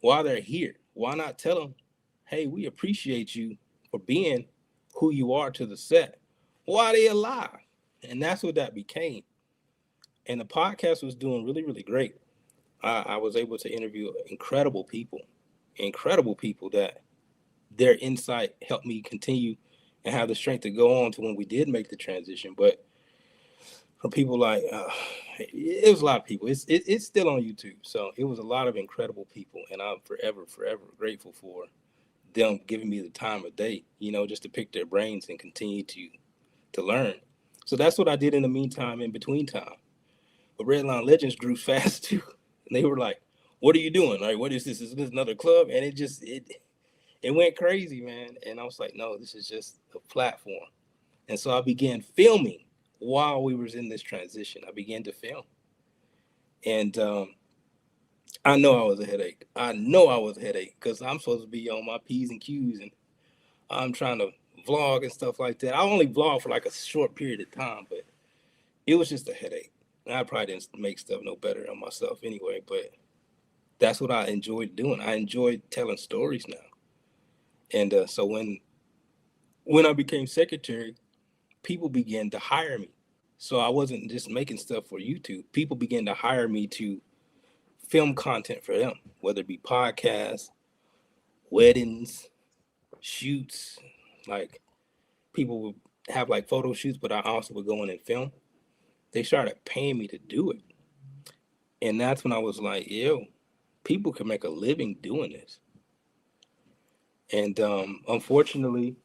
while they're here? Why not tell them, hey, we appreciate you for being who you are to the set while they're alive? And that's what that became. And the podcast was doing really, really great. I was able to interview incredible people that their insight helped me continue and have the strength to go on to when we did make the transition. But from people like, it was a lot of people. It's still on YouTube. So it was a lot of incredible people. And I'm forever grateful for them giving me the time of day, just to pick their brains and continue to learn. So that's what I did in the meantime, in between time. But Redline Legends grew fast too. And they were like, what are you doing? Like, what is this? Is this another club? And it went crazy, man. And I was like, no, this is just a platform. And so I began filming while we was in this transition. I began to film. And I know I was a headache. Because I'm supposed to be on my P's and Q's and I'm trying to vlog and stuff like that. I only vlog for like a short period of time, but it was just a headache. And I probably didn't make stuff no better on myself anyway, but that's what I enjoyed doing. I enjoyed telling stories now. And so when I became secretary, people began to hire me. So I wasn't just making stuff for YouTube. People began to hire me to film content for them, whether it be podcasts, weddings, shoots. Like people would have like photo shoots, but I also would go in and film. They started paying me to do it. And that's when I was like, yo, people can make a living doing this. And unfortunately,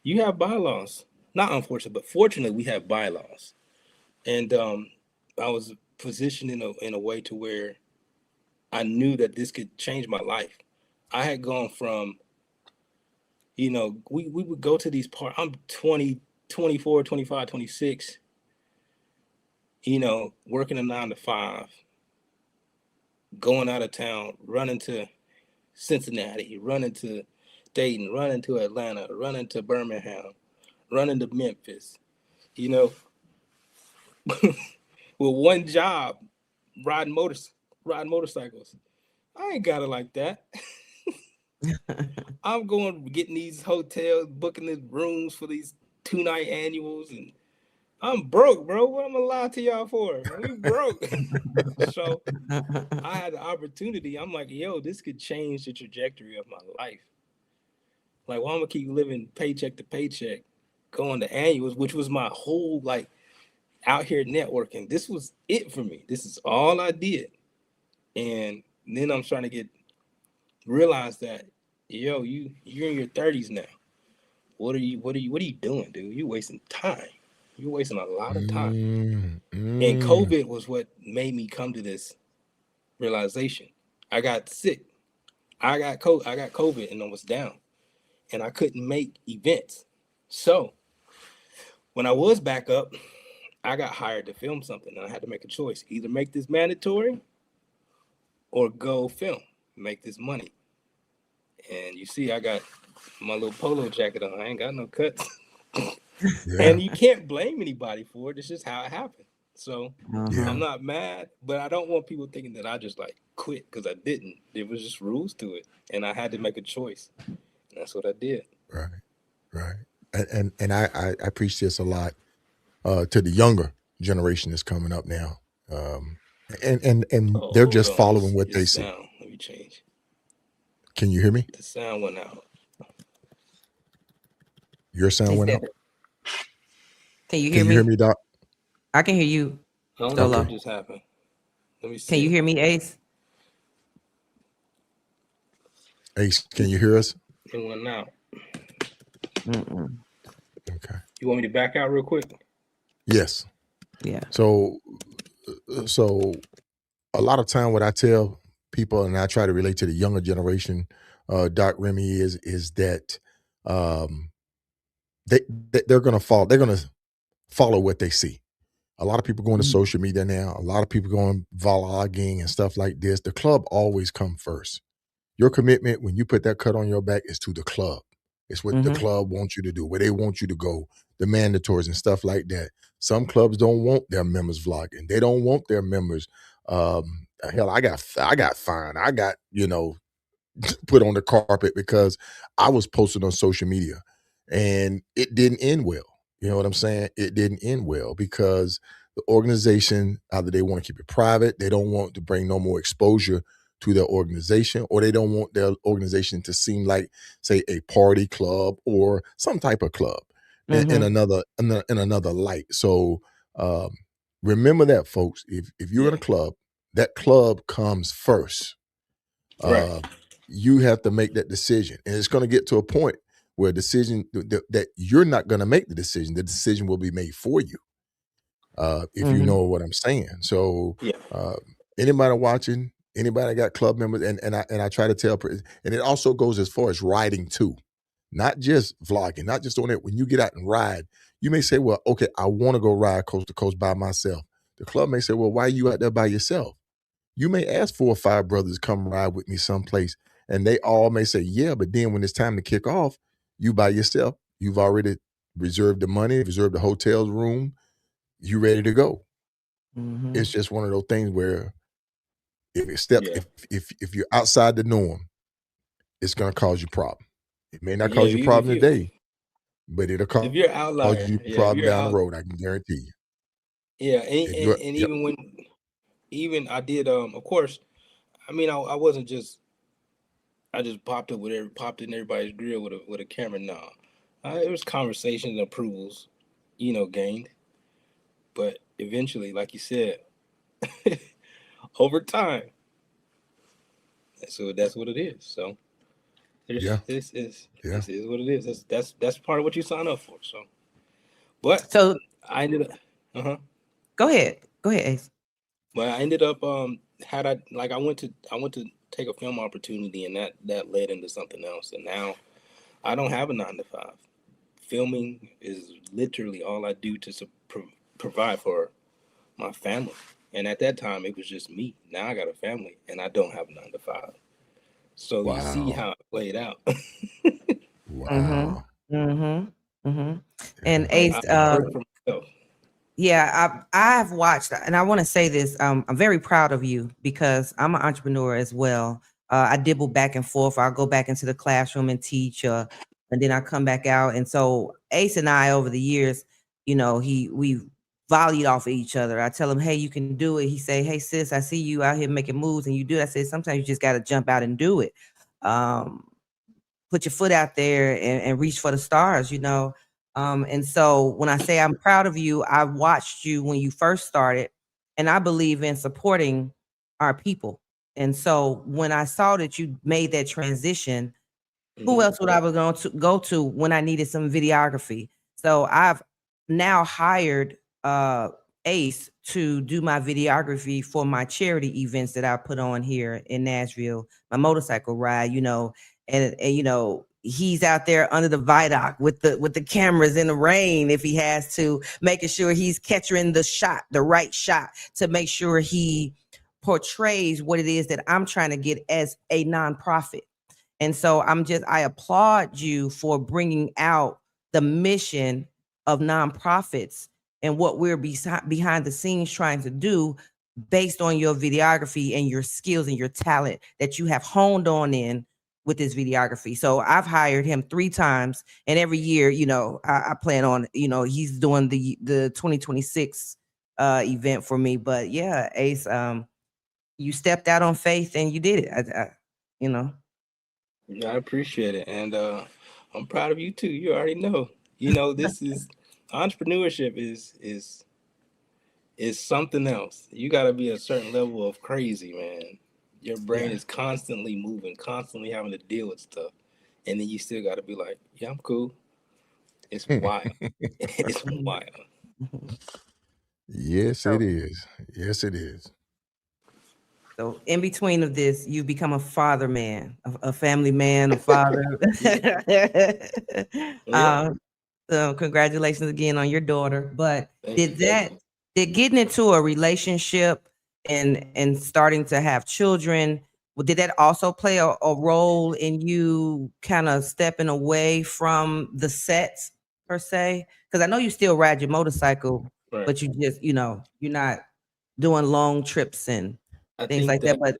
you have bylaws. Not unfortunately, but fortunately, we have bylaws. And I was positioned in a way to where I knew that this could change my life. I had gone from You know, we would go to these parties. I'm 20, 24, 25, 26. You know, working a 9 to 5, going out of town, running to Cincinnati, running to Dayton, running to Atlanta, running to Birmingham, running to Memphis. You know, with one job, riding motorcycles. I ain't got it like that. I'm going getting these hotels, booking these rooms for these 2-night annuals, and I'm broke, bro. What am I lying to y'all for? We broke. So I had the opportunity. I'm like, yo, this could change the trajectory of my life. Like, why am I keep living paycheck to paycheck, going to annuals, which was my whole like out here networking. This was it for me. This is all I did. And then I'm trying to realize that, yo, you're in your 30s now. What are you doing, dude? You're wasting time. You're wasting a lot of time. And COVID was what made me come to this realization. I got sick. I got COVID and I was down. And I couldn't make events. So when I was back up, I got hired to film something, and I had to make a choice: either make this mandatory or go film, make this money. And you see, I got my little polo jacket on. I ain't got no cuts. And you can't blame anybody for it. It's just how it happened. So I'm not mad, but I don't want people thinking that I just like quit, because I didn't. There was just rules to it, and I had to make a choice. And that's what I did. Right. And I preach this a lot to the younger generation that's coming up now. And they're just following what they see. Let me change. Can you hear me? The sound went out. Your sound went out? Can you hear me, Doc? I can hear you. I don't know what just happened. Let me see. Can you hear me, Ace? Ace, can you hear us? It went out. Okay. You want me to back out real quick? Yes. Yeah. So a lot of time what I tell people, and I try to relate to the younger generation, Doc Remy, is that they're gonna follow what they see. A lot of people going to social media now. A lot of people going vlogging and stuff like this. The club always come first. Your commitment when you put that cut on your back is to the club. It's what the club wants you to do, where they want you to go, the mandatories and stuff like that. Some clubs don't want their members vlogging. They don't want their members. Hell, I got fined. I got, put on the carpet because I was posted on social media, and it didn't end well. You know what I'm saying? It didn't end well because the organization, either they want to keep it private, they don't want to bring no more exposure to their organization, or they don't want their organization to seem like, say, a party club or some type of club in another light. So remember that, folks. If you're in a club, that club comes first. Right. You have to make that decision, and it's going to get to a point where decision that you're not going to make the decision. The decision will be made for you. If you know what I'm saying. So anybody watching, anybody got club members, and I try to tell, and it also goes as far as riding too, not just vlogging, not just on it. When you get out and ride, you may say, well, okay, I want to go ride coast to coast by myself. The club may say, well, why are you out there by yourself? You may ask 4 or 5 brothers to come ride with me someplace, and they all may say, yeah, but then when it's time to kick off, you by yourself, you've already reserved the money, reserved the hotel room, you ready to go. It's just one of those things where if you're outside the norm, it's going to cause you a problem. It may not cause you a problem today, but it'll cause you a problem down the road. I can guarantee you. Yeah, and even when I did, of course, I mean, I wasn't just, I just popped in everybody's grill with a camera. No, it was conversations and approvals, gained. But eventually, like you said, over time, that's what it is. So this is what it is. That's part of what you sign up for. So I ended up. Go ahead, Ace. But I ended up I went to take a film opportunity, and that led into something else. And now I don't have a 9 to 5. Filming is literally all I do to provide for my family. And at that time, it was just me. Now I got a family, and I don't have a 9 to 5. So you see Wow. how it played out. Mm-hmm. Wow. Mm-hmm. Mm-hmm. And Yeah. Ace, I work for myself. yeah, I've watched, and I want to say this. I'm very proud of you because I'm an entrepreneur as well. I dibble back and forth. I'll go back into the classroom and teach, and then I come back out. And so Ace and I, over the years, we volleyed off of each other. I tell him, "Hey, you can do it." He say, "Hey, sis, I see you out here making moves, and you do it." I say, "Sometimes you just got to jump out and do it. Um, put your foot out there and reach for the stars, you know." And so when I say I'm proud of you, I watched you when you first started, and I believe in supporting our people. And so when I saw that you made that transition, who else would I was going to go to when I needed some videography? So I've now hired Ace to do my videography for my charity events that I put on here in Nashville, my motorcycle ride, and he's out there under the viaduct with the cameras in the rain if he has to, making sure he's catching the right shot to make sure he portrays what it is that I'm trying to get as a nonprofit. And so I applaud you for bringing out the mission of nonprofits and what we're behind the scenes trying to do based on your videography and your skills and your talent that you have honed on in with this videography. So I've hired him 3 times, and every year, I plan on, he's doing the 2026 event for me. But yeah, Ace, you stepped out on faith and you did it. You know. I appreciate it, and I'm proud of you too. You already know. This is entrepreneurship is something else. You got to be a certain level of crazy, man. Your brain is constantly moving, constantly having to deal with stuff, and then you still got to be like, "Yeah, I'm cool." It's wild. It's wild. Yes, So, it is. Yes, it is. so in between of this, you become a father man, a family man, a father. Yeah. So congratulations again on your daughter. But Thank you. did getting into a relationship and starting to have children, did that also play a role in you kind of stepping away from the sets per se? Because I know you still ride your motorcycle, Right. but you just, you're not doing long trips and I things think like that. But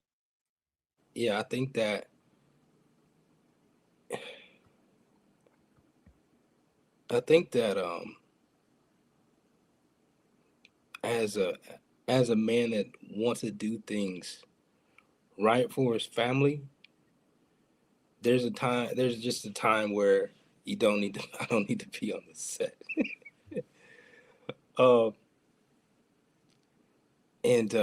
I think that as a man that wants to do things right for his family, there's just a time where you don't need to I don't need to be on the set. And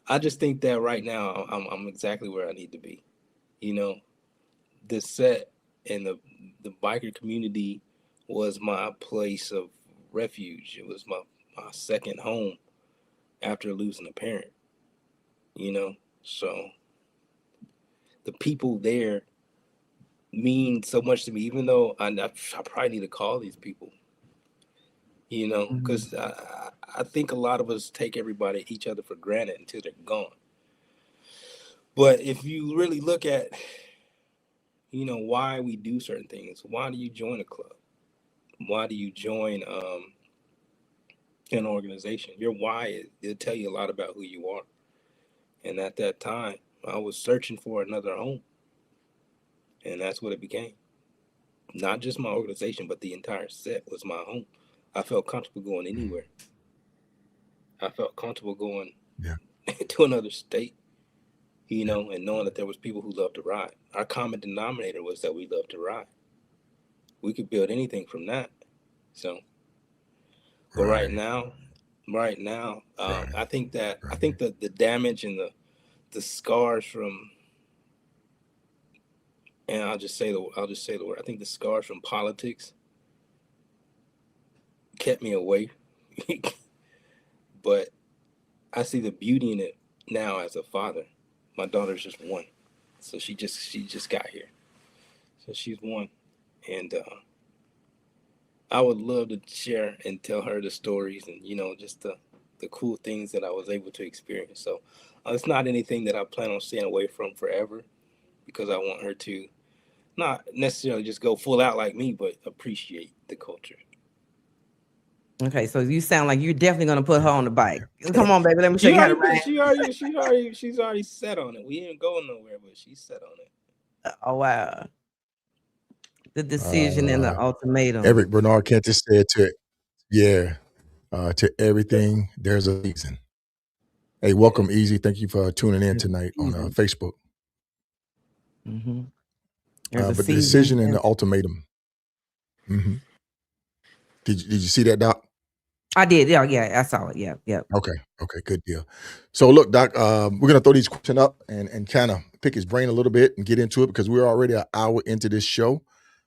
I just think that right now I'm exactly where I need to be. The set and the biker community was my place of refuge. It was my second home after losing a parent. So the people there mean so much to me, even though I probably need to call these people, because I think a lot of us take each other for granted until they're gone. But if you really look at, why we do certain things, why do you join a club? Why do you join an organization? Your why, it'll tell you a lot about who you are. And at that time, I was searching for another home. And that's what it became. Not just my organization, but the entire set was my home. I felt comfortable going anywhere. I felt comfortable going to another state, and knowing that there was people who loved to ride. Our common denominator was that we loved to ride. We could build anything from that. So, but right now, I think that the damage and the scars from, and I'll just say the word. I think the scars from politics kept me away. But I see the beauty in it now as a father. My daughter's just 1. So she just got here. So she's one, and I would love to share and tell her the stories and just the cool things that I was able to experience. So it's not anything that I plan on staying away from forever, because I want her to not necessarily just go full out like me, but appreciate the culture. Okay, so you sound like you're definitely gonna put her on the bike. Come on, baby, let me show you how to ride. She's already set on it. We ain't going nowhere, but she's set on it. Oh wow. The decision and the ultimatum. Eric Bernard Kent just said to everything, there's a season. Hey, welcome, Easy. Thank you for tuning in tonight on Facebook. Mm-hmm. But the decision and the ultimatum. Mm-hmm. Did you see that, Doc? I did. Yeah, I saw it. Yeah. Okay, good deal. So look, Doc, we're gonna throw these questions up and kind of pick his brain a little bit and get into it, because we're already an hour into this show.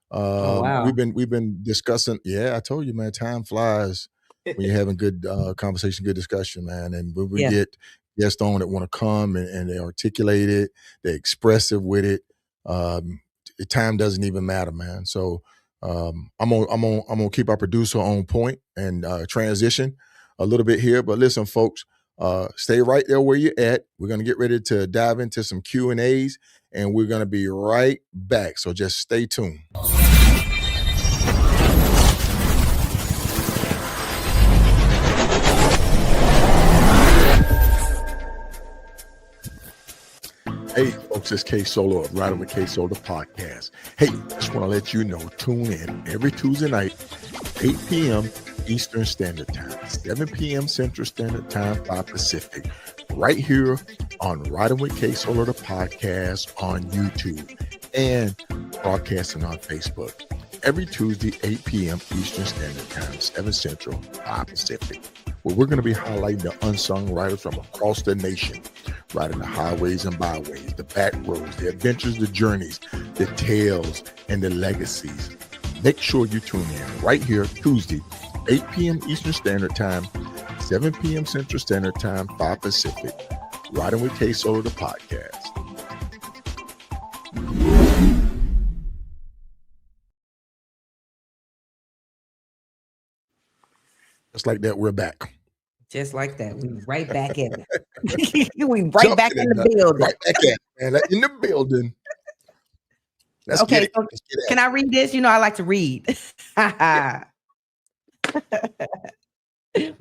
Oh wow. We've been discussing. Yeah, I told you, man, time flies when you're having good conversation, good discussion, man. And when we get guests on that want to come and they articulate it, they're expressive with it. The time doesn't even matter, man. So I'm gonna keep our producer on point and transition a little bit here. But listen, folks, stay right there where you're at. We're gonna get ready to dive into some Q&As, and we're gonna be right back. So just stay tuned. Hey, folks, it's KSolo of Riding with KSolo podcast. Hey, just want to let you know, tune in every Tuesday night, 8 p.m. Eastern Standard Time, 7 p.m. Central Standard Time, 5 Pacific, right here on Riding with KSolo, the podcast on YouTube and broadcasting on Facebook. Every Tuesday, 8 p.m. Eastern Standard Time, 7 Central, 5 Pacific, where we're going to be highlighting the unsung riders from across the nation, riding the highways and byways, the back roads, the adventures, the journeys, the tales, and the legacies. Make sure you tune in right here, Tuesday, 8 p.m. Eastern Standard Time, 7 p.m. Central Standard Time, 5 Pacific, Riding with KSolo, the podcast. Just like that, we're back. Just like that, we right back at it. We right back in the building. Right back at it, man. In the building. Let's okay, get it. so Let's get can I read this? I like to read.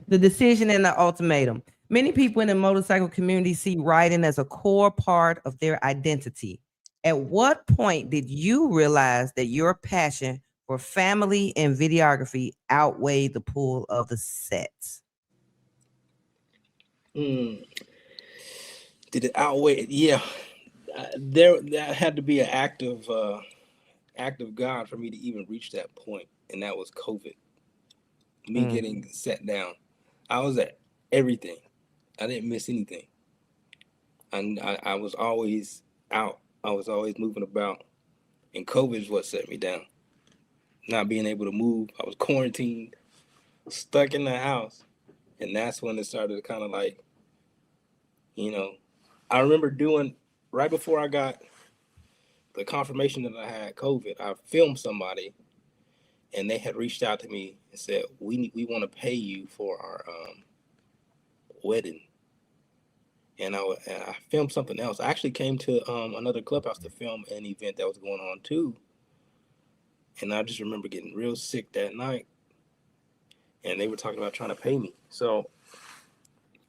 The decision and the ultimatum. Many people in the motorcycle community see riding as a core part of their identity. At what point did you realize that your passion for family and videography outweighed the pull of the sets? Did it outweigh it? Yeah. That had to be an act of God for me to even reach that point, and that was COVID. Me getting set down. I was at everything. I didn't miss anything. And I was always out. I was always moving about. And COVID is what set me down. Not being able to move. I was quarantined, stuck in the house. And that's when it started to kind of like, I remember doing, right before I got the confirmation that I had COVID, I filmed somebody, and they had reached out to me and said, we want to pay you for our wedding. And I filmed something else. I actually came to another clubhouse to film an event that was going on too. And I just remember getting real sick that night. And they were talking about trying to pay me. So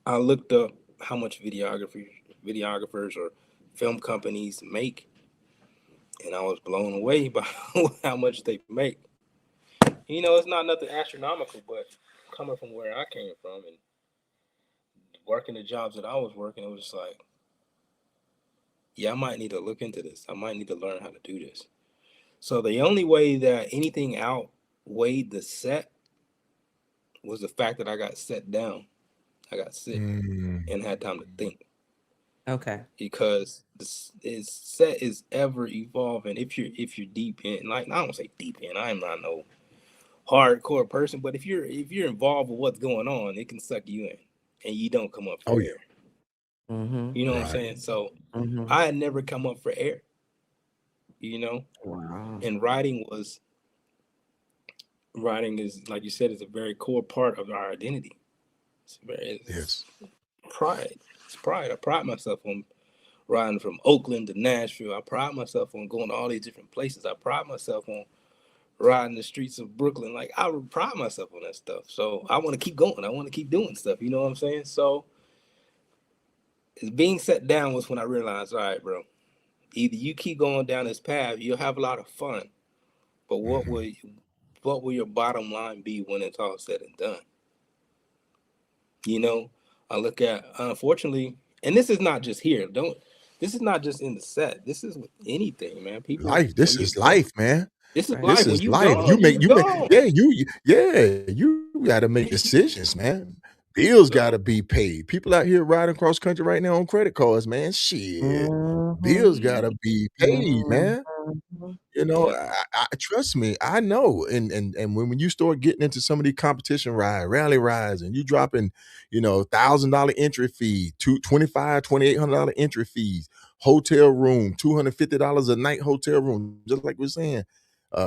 I looked up how much videographers or film companies make. And I was blown away by how much they make. It's not nothing astronomical, but coming from where I came from and working the jobs that I was working, it was just like, yeah, I might need to look into this. I might need to learn how to do this. So the only way that anything outweighed the set was the fact that I got set down. I got sick and had time to think. Okay. Because this set is ever evolving. If you're deep in, like, I don't say deep in, I am not no hardcore person, but if you're involved with what's going on, it can suck you in and you don't come up for air. You know what I'm Right. saying? So I had never come up for air, you know? Wow. And riding is, like you said, is a very core part of our identity. It's Yes. pride. It's pride. I pride myself on riding from Oakland to Nashville. I pride myself on going to all these different places. I pride myself on riding the streets of Brooklyn. Like, I would pride myself on that stuff. So I want to keep going. I want to keep doing stuff. You know what I'm saying? So being set down was when I realized, all right, bro, either you keep going down this path, you'll have a lot of fun, but what will your bottom line be when it's all said and done? You know, I look at, unfortunately, and this is not just here. This is not just in the set. This is with anything, man. People, Life. This when you're is gone, life, man. this is Right. This life. When is you life. gone, you gone. You got to make decisions, man. Bills got to be paid. People out here riding cross country right now on credit cards, man. Shit. Bills got to be paid, man. You know, Yeah. I trust me, I know. And when you start getting into some of these competition rally rides, and you dropping, $1,000 entry fee, $2,800 entry fees, hotel room, $250 a night hotel room, just like we're saying.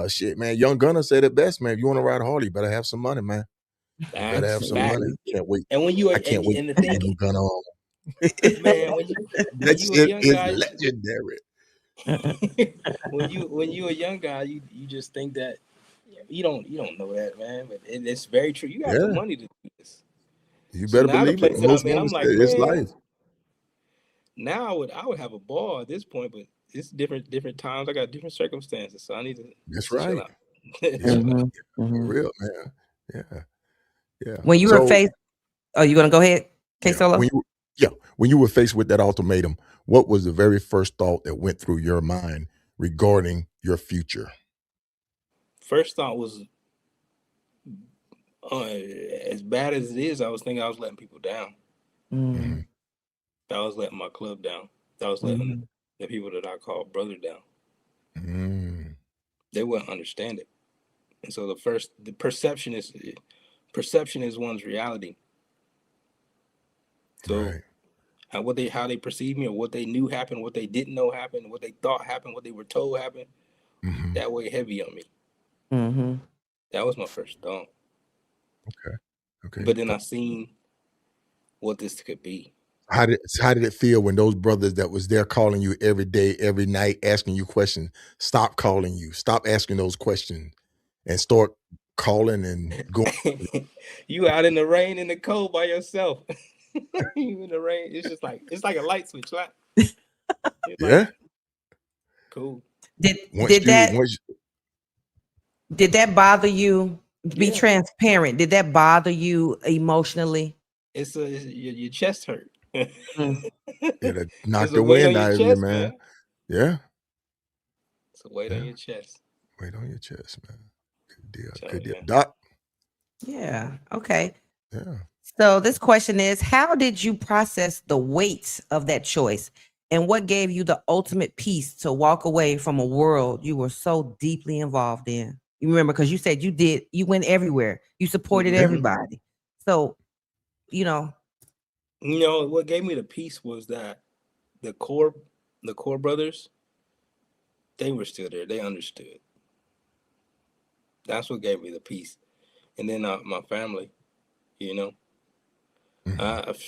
Shit, man. Young Gunner said it best, man. If you want to ride Harley, you better have some money, man. You better have some money. Absolutely. Can't wait. And when you I can't wait and the to see thing, Young Gunner on. man, when That you a shit young is guy, legendary. when you a young guy, you just think that you don't know that, man. But it's very true. You got the Yeah, money to do this. you So better now the believe it. place that Most I'm in, women I'm say like, it's life. man, now I would have a ball at this point, but it's different times. I got different circumstances, so I need to That's chill right. out. Yeah, Chill out. for real, man. Yeah, yeah. When you were So, faced, oh, you gonna go ahead, yeah, KSolo? when you were faced with that ultimatum, what was the very first thought that went through your mind regarding your future? First thought was, as bad as it is, I was thinking I was letting people down. Mm-hmm. Mhm. I was letting my club down. I was letting the people that I call brother down. Mm, They wouldn't understand it. And so the perception is one's reality. So right. how they perceive me, or what they knew happened, what they didn't know happened, what they thought happened, what they were told happened, Mhm. that weighed heavy on me. Mm-hmm. That was my first thought. Okay. Okay. But then I seen what this could be. How did it feel when those brothers that was there calling you every day, every night, asking you questions, stop calling you, stop asking those questions, and start calling and going? You out in the rain in the cold by yourself. You in the rain. It's like a light switch. Like, it's like, Yeah. cool. Did Once did you that once did that bother you? Be Yeah. transparent. Did that bother you emotionally? Your chest hurt. Mm. It'll knock It's a the weight wind on your out of you, chest, man. man. Yeah. It's a weight on Yeah. your chest. Weight on your chest, man. Good deal. Tell Good you, deal. man. Doc. Yeah. Okay. Yeah. So this question is, how did you process the weight of that choice? And what gave you the ultimate peace to walk away from a world you were so deeply involved in? You remember, because you said you went everywhere. You supported Yeah. everybody. So, you know, You know what gave me the peace was that the core brothers, they were still there. They understood. That's what gave me the peace. And then my family, you know, Mhm.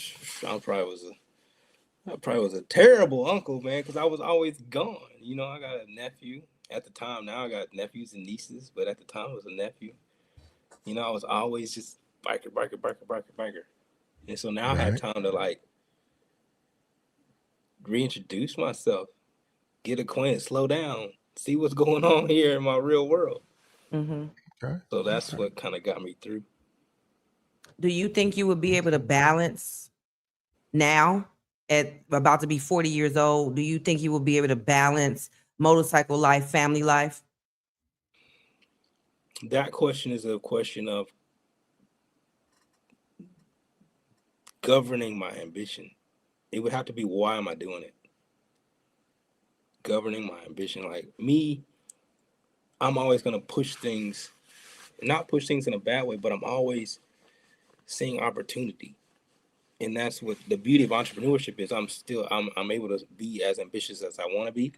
I probably was a terrible uncle, man, because I was always gone. You know, I got a nephew at the time. Now I got nephews and nieces, but at the time it was a nephew. You know, I was always just biker. And so now I had Right. time to like reintroduce myself, get acquainted, slow down, see what's going on here in my real world. mhm. Okay. So that's Okay. what kind of got me through. Do you think you would be able to balance now at about to be 40 years old? Do you think you will be able to balance motorcycle life, family life? That question is a question of governing my ambition. It would have to be, why am I doing it? Governing my ambition. Like me, I'm always going to push things, not push things in a bad way, but I'm always seeing opportunity. And that's what the beauty of entrepreneurship is. I'm able to be as ambitious as I want to be,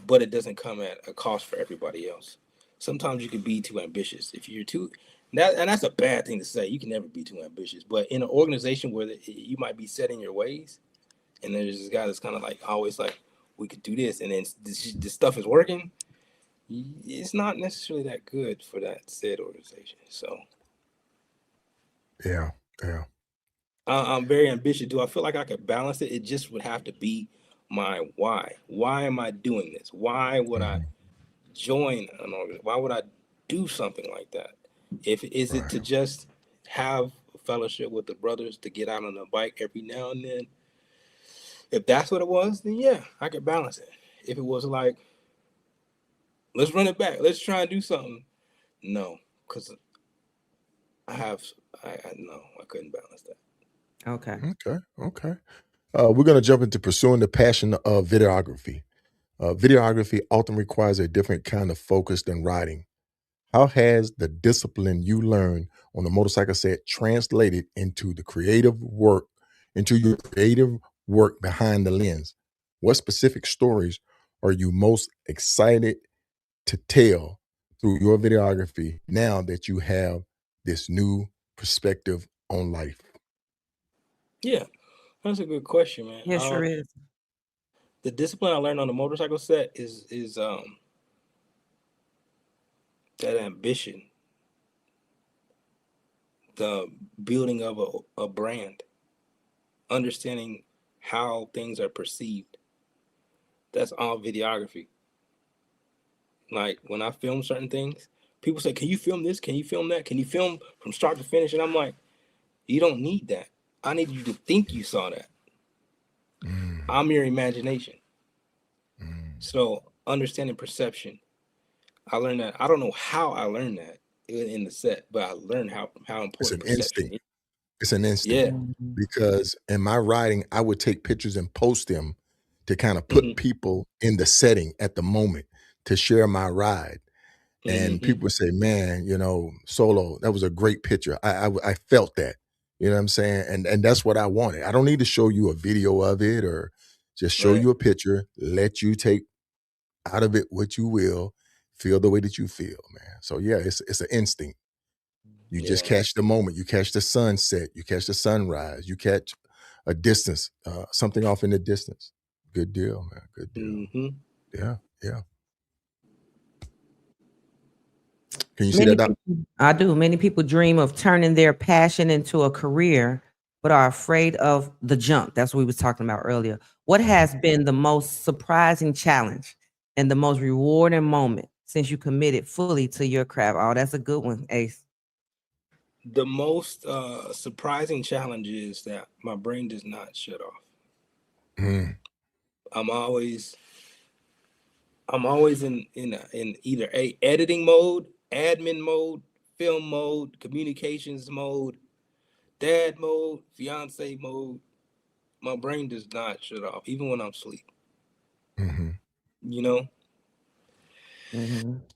but it doesn't come at a cost for everybody else. Sometimes you can be too ambitious. If you're too and that's a bad thing to say. You can never be too ambitious. But in an organization where you might be set in your ways, and there's this guy that's kind of like always like, we could do this, and then this stuff is working, it's not necessarily that good for that said organization. So Yeah. I'm very ambitious. Do I feel like I could balance it? It just would have to be my why. Why am I doing this? Why would I join an organization? Why would I do something like that? Is it to just have a fellowship with the brothers, to get out on a bike every now and then? If that's what it was, then yeah, I could balance it. If it was like, let's run it back, let's try and do something, no, because I couldn't balance that. Okay. We're going to jump into pursuing the passion of videography. Videography often requires a different kind of focus than riding. How has the discipline you learned on the motorcycle set translated into your creative work behind the lens? What specific stories are you most excited to tell through your videography now that you have this new perspective on life? Yeah, that's a good question, man. Yeah, sure is. The discipline I learned on the motorcycle set is that ambition, the building of a brand, understanding how things are perceived. That's all videography. Like when I film certain things, people say, can you film this? Can you film that? Can you film from start to finish? And I'm like, you don't need that. I need you to think you saw that. I'm your imagination. So understanding perception, I learned that. I don't know how I learned that in the set, but I learned how important perception is. It's an instinct. Because in my writing, I would take pictures and post them to kind of put people in the setting at the moment to share my ride. And people would say, man, Solo, that was a great picture. I felt that, you know what I'm saying? And that's what I wanted. I don't need to show you a video of it or just show you a picture, let you take out of it what you will, feel the way that you feel, man. So yeah, it's an instinct. You just catch the moment. You catch the sunset. You catch the sunrise. You catch a distance, something off in the distance. Good deal, man. Good deal. Yeah. Can you see that, Doc? I do. Many people dream of turning their passion into a career, but are afraid of the jump. That's what we was talking about earlier. What has been the most surprising challenge and the most rewarding moment since you committed fully to your craft? Oh, that's a good one, Ace. The most surprising challenge is that my brain does not shut off. I'm always in either a editing mode, admin mode, film mode, communications mode, dad mode, fiance mode. My brain does not shut off, even when I'm asleep.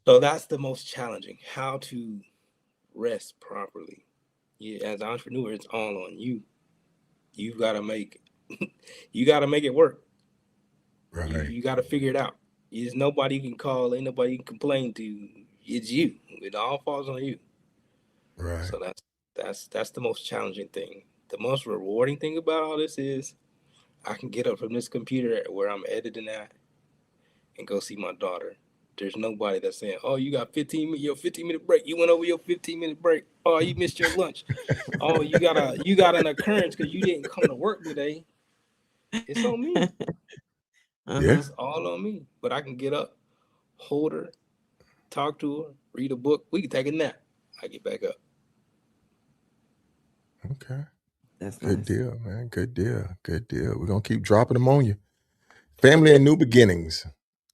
So that's the most challenging, how to rest properly. As an entrepreneur, it's all on you. You gotta make it work. Right. You gotta figure it out. There's nobody you can call, ain't nobody you can complain to. It's you. It all falls on you. Right. So that's the most challenging thing. The most rewarding thing about all this is I can get up from this computer where I'm editing at and go see my daughter. There's nobody that's saying, "Oh, you got 15-minute break. You went over your 15-minute break. Oh, you missed your lunch. Oh, you got an occurrence because you didn't come to work today." It's on me. It's all on me. But I can get up, hold her, talk to her, read a book. We can take a nap. I get back up. Okay. That's good nice. deal, man. Good deal. We're gonna keep dropping them on you. Family and new beginnings.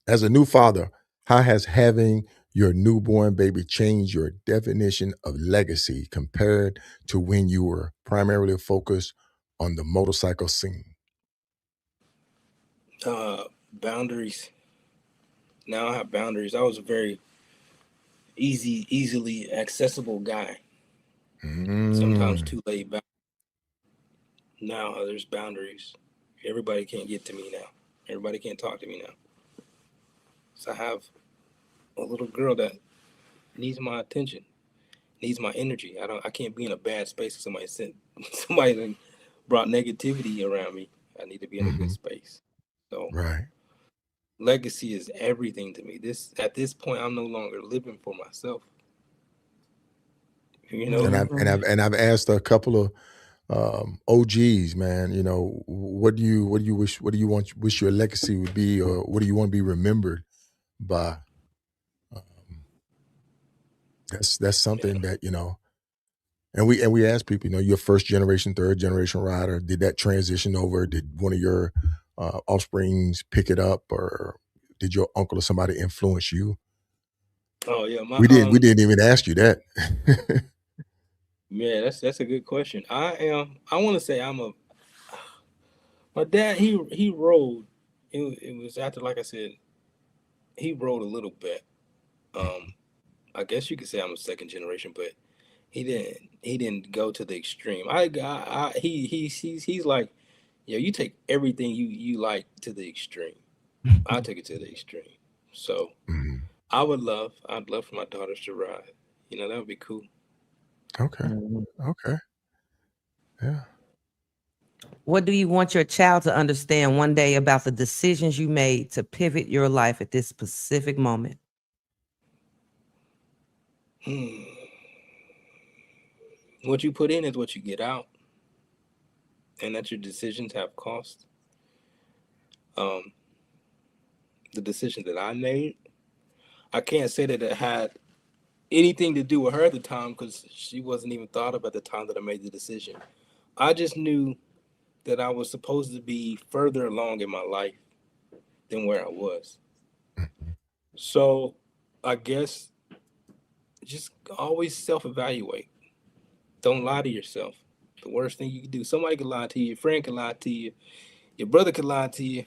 As a new father, how has having your newborn baby changed your definition of legacy compared to when you were primarily focused on the motorcycle scene? Boundaries. Now I have boundaries. I was a very easily accessible guy. Sometimes too laid back. Now there's boundaries. Everybody can't get to me now. Everybody can't talk to me now. So I have a little girl that needs my attention, needs my energy. I can't be in a bad space if somebody brought negativity around me. I need to be in a good space. So Right. legacy is everything to me. At this point, I'm no longer living for myself. You know, And I've asked a couple of OGs, man, what do you wish your legacy would be, or what do you want to be remembered by? That's something that, and we ask people, you're first generation, third generation rider. Did that transition over? Did one of your offsprings pick it up, or did your uncle or somebody influence you? Oh yeah, We didn't even ask you that. Man, that's a good question. I want to say my dad, he rode. It was after, like I said, he rode a little bit. I guess you could say I'm a second generation, but he didn't go to the extreme. He's like, yo, you take everything you like to the extreme. I take it to the extreme. So I'd love for my daughters to ride. That would be cool. Okay. Okay. Yeah. What do you want your child to understand one day about the decisions you made to pivot your life at this specific moment? What you put in is what you get out, and that your decisions have cost. The decision that I made, I can't say that it had anything to do with her at the time, because she wasn't even thought of at the time that I made the decision. I just knew that I was supposed to be further along in my life than where I was. So I guess just always self-evaluate. Don't lie to yourself. The worst thing you can do. Somebody can lie to you. Your friend can lie to you. Your brother can lie to you.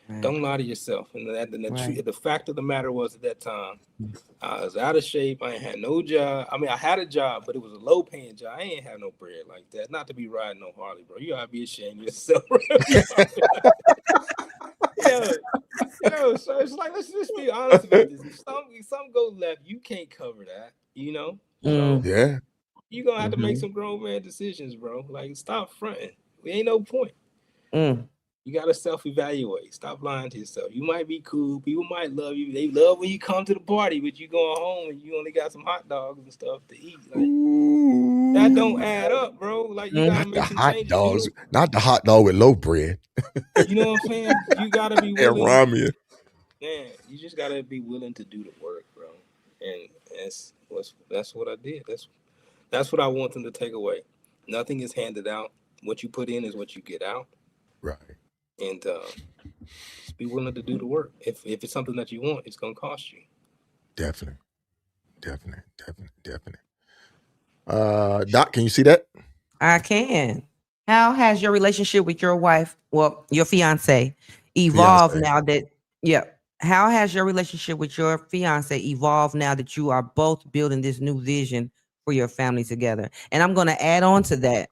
Right. Don't lie to yourself. And the fact of the matter was, at that time, I was out of shape. I ain't had no job. I mean, I had a job, but it was a low-paying job. I ain't have no bread like that. Not to be riding no Harley, bro. You gotta be ashamed of yourself. So it's like, let's just be honest about this. If something goes left, you can't cover that, So yeah, you're gonna have to make some grown man decisions, bro. Like, stop fronting. There ain't no point. You gotta self-evaluate. Stop lying to yourself. You might be cool. People might love you. They love when you come to the party, but you going home and you only got some hot dogs and stuff to eat. Like, that don't add up, bro. Like, you gotta make some changes. Dogs, not the hot dog with low bread. You know what I'm saying? You gotta be willing. Man, you just gotta be willing to do the work, bro. And that's what I did. That's what I want them to take away. Nothing is handed out. What you put in is what you get out. Right. And just be willing to do the work. If it's something that you want, it's gonna cost you. Definitely. Doc, can you see that? I can. How has your relationship with your wife, your fiance, evolved now that? How has your relationship with your fiance evolved now that you are both building this new vision for your family together? And I'm going to add on to that.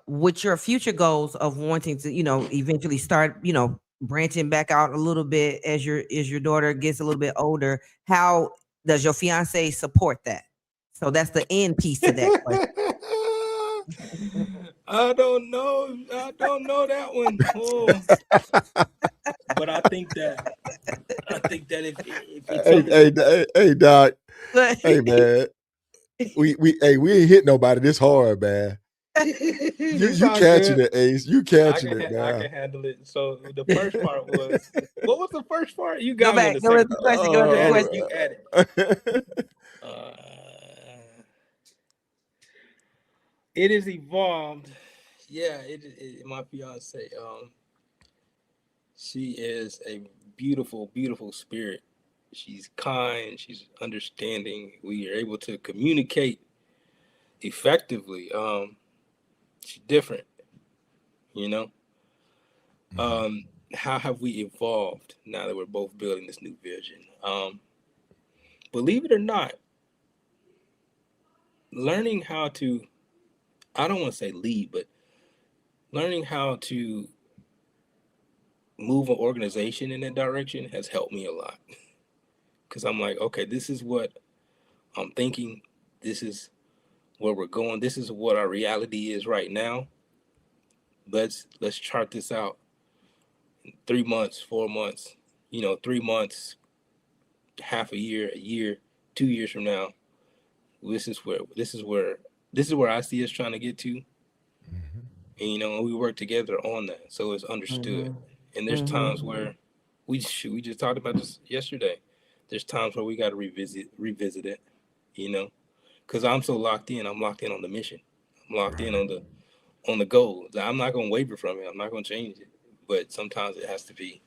With your future goals of wanting to, eventually start, branching back out a little bit as your daughter gets a little bit older, how does your fiance support that? So that's the end piece to that question. I don't know that one. But I think that if it's hey Doc, hey man, we ain't hit nobody this hard, man. You catching it, Ace. You catching it, man. I can handle it. So the first part was, what was the first part? You got me in the second. Go to the question. You added. It has evolved. Yeah, my fiance. She is a beautiful, beautiful spirit. She's kind. She's understanding. We are able to communicate effectively. She's different. How have we evolved now that we're both building this new vision? Believe it or not, learning how to I don't want to say lead, but learning how to move an organization in that direction has helped me a lot. Because I'm like, okay, this is what I'm thinking. This is where we're going. This is what our reality is right now. Let's chart this out. 3 months, 4 months, 3 months, half a year, 2 years from now. This is where I see us trying to get to. Mm-hmm. And we work together on that, so it's understood. Mm-hmm. And there's times where we just talked about this yesterday. There's times where we got to revisit it, because I'm so locked in. I'm locked in on the mission. I'm locked in on the goal. I'm not going to waver from it. I'm not going to change it. But sometimes it has to be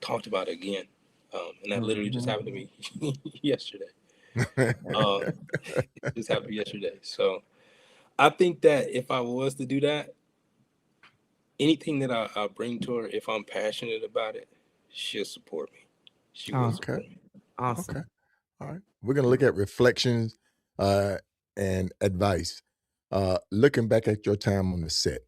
talked about again. And that literally just happened to me yesterday. Just happened yesterday. So I think that if I was to do that, anything that I bring to her, if I'm passionate about it, she'll support me. She will support me. Awesome. Okay. All right. We're going to look at reflections and advice. Looking back at your time on the set,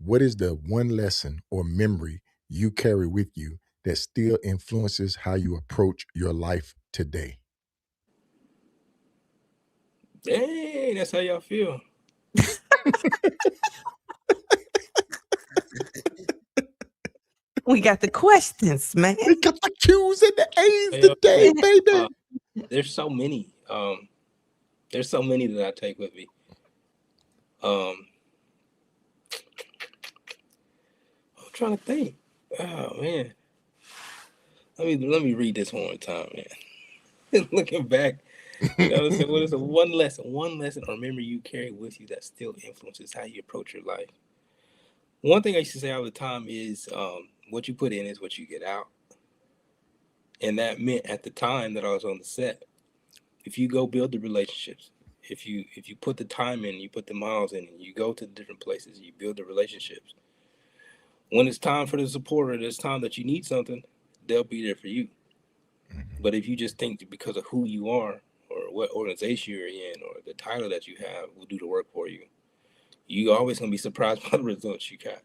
what is the one lesson or memory you carry with you that still influences how you approach your life today? Dang, that's how y'all feel. We got the questions, man. We got the Q's and the A's today, baby. There's so many. There's so many that I take with me. I'm trying to think. Oh man. Let me read this one more time, man. Looking back, what is one lesson or memory you carry with you that still influences how you approach your life? One thing I used to say all the time is what you put in is what you get out. And that meant at the time that I was on the set, if you go build the relationships, if you put the time in, you put the miles in, and you go to different places, you build the relationships. When it's time for the supporter, it's time that you need something, they'll be there for you. Mm-hmm. But if you just think that because of who you are or what organization you're in or the title that you have will do the work for you, you always going to be surprised by the results you got.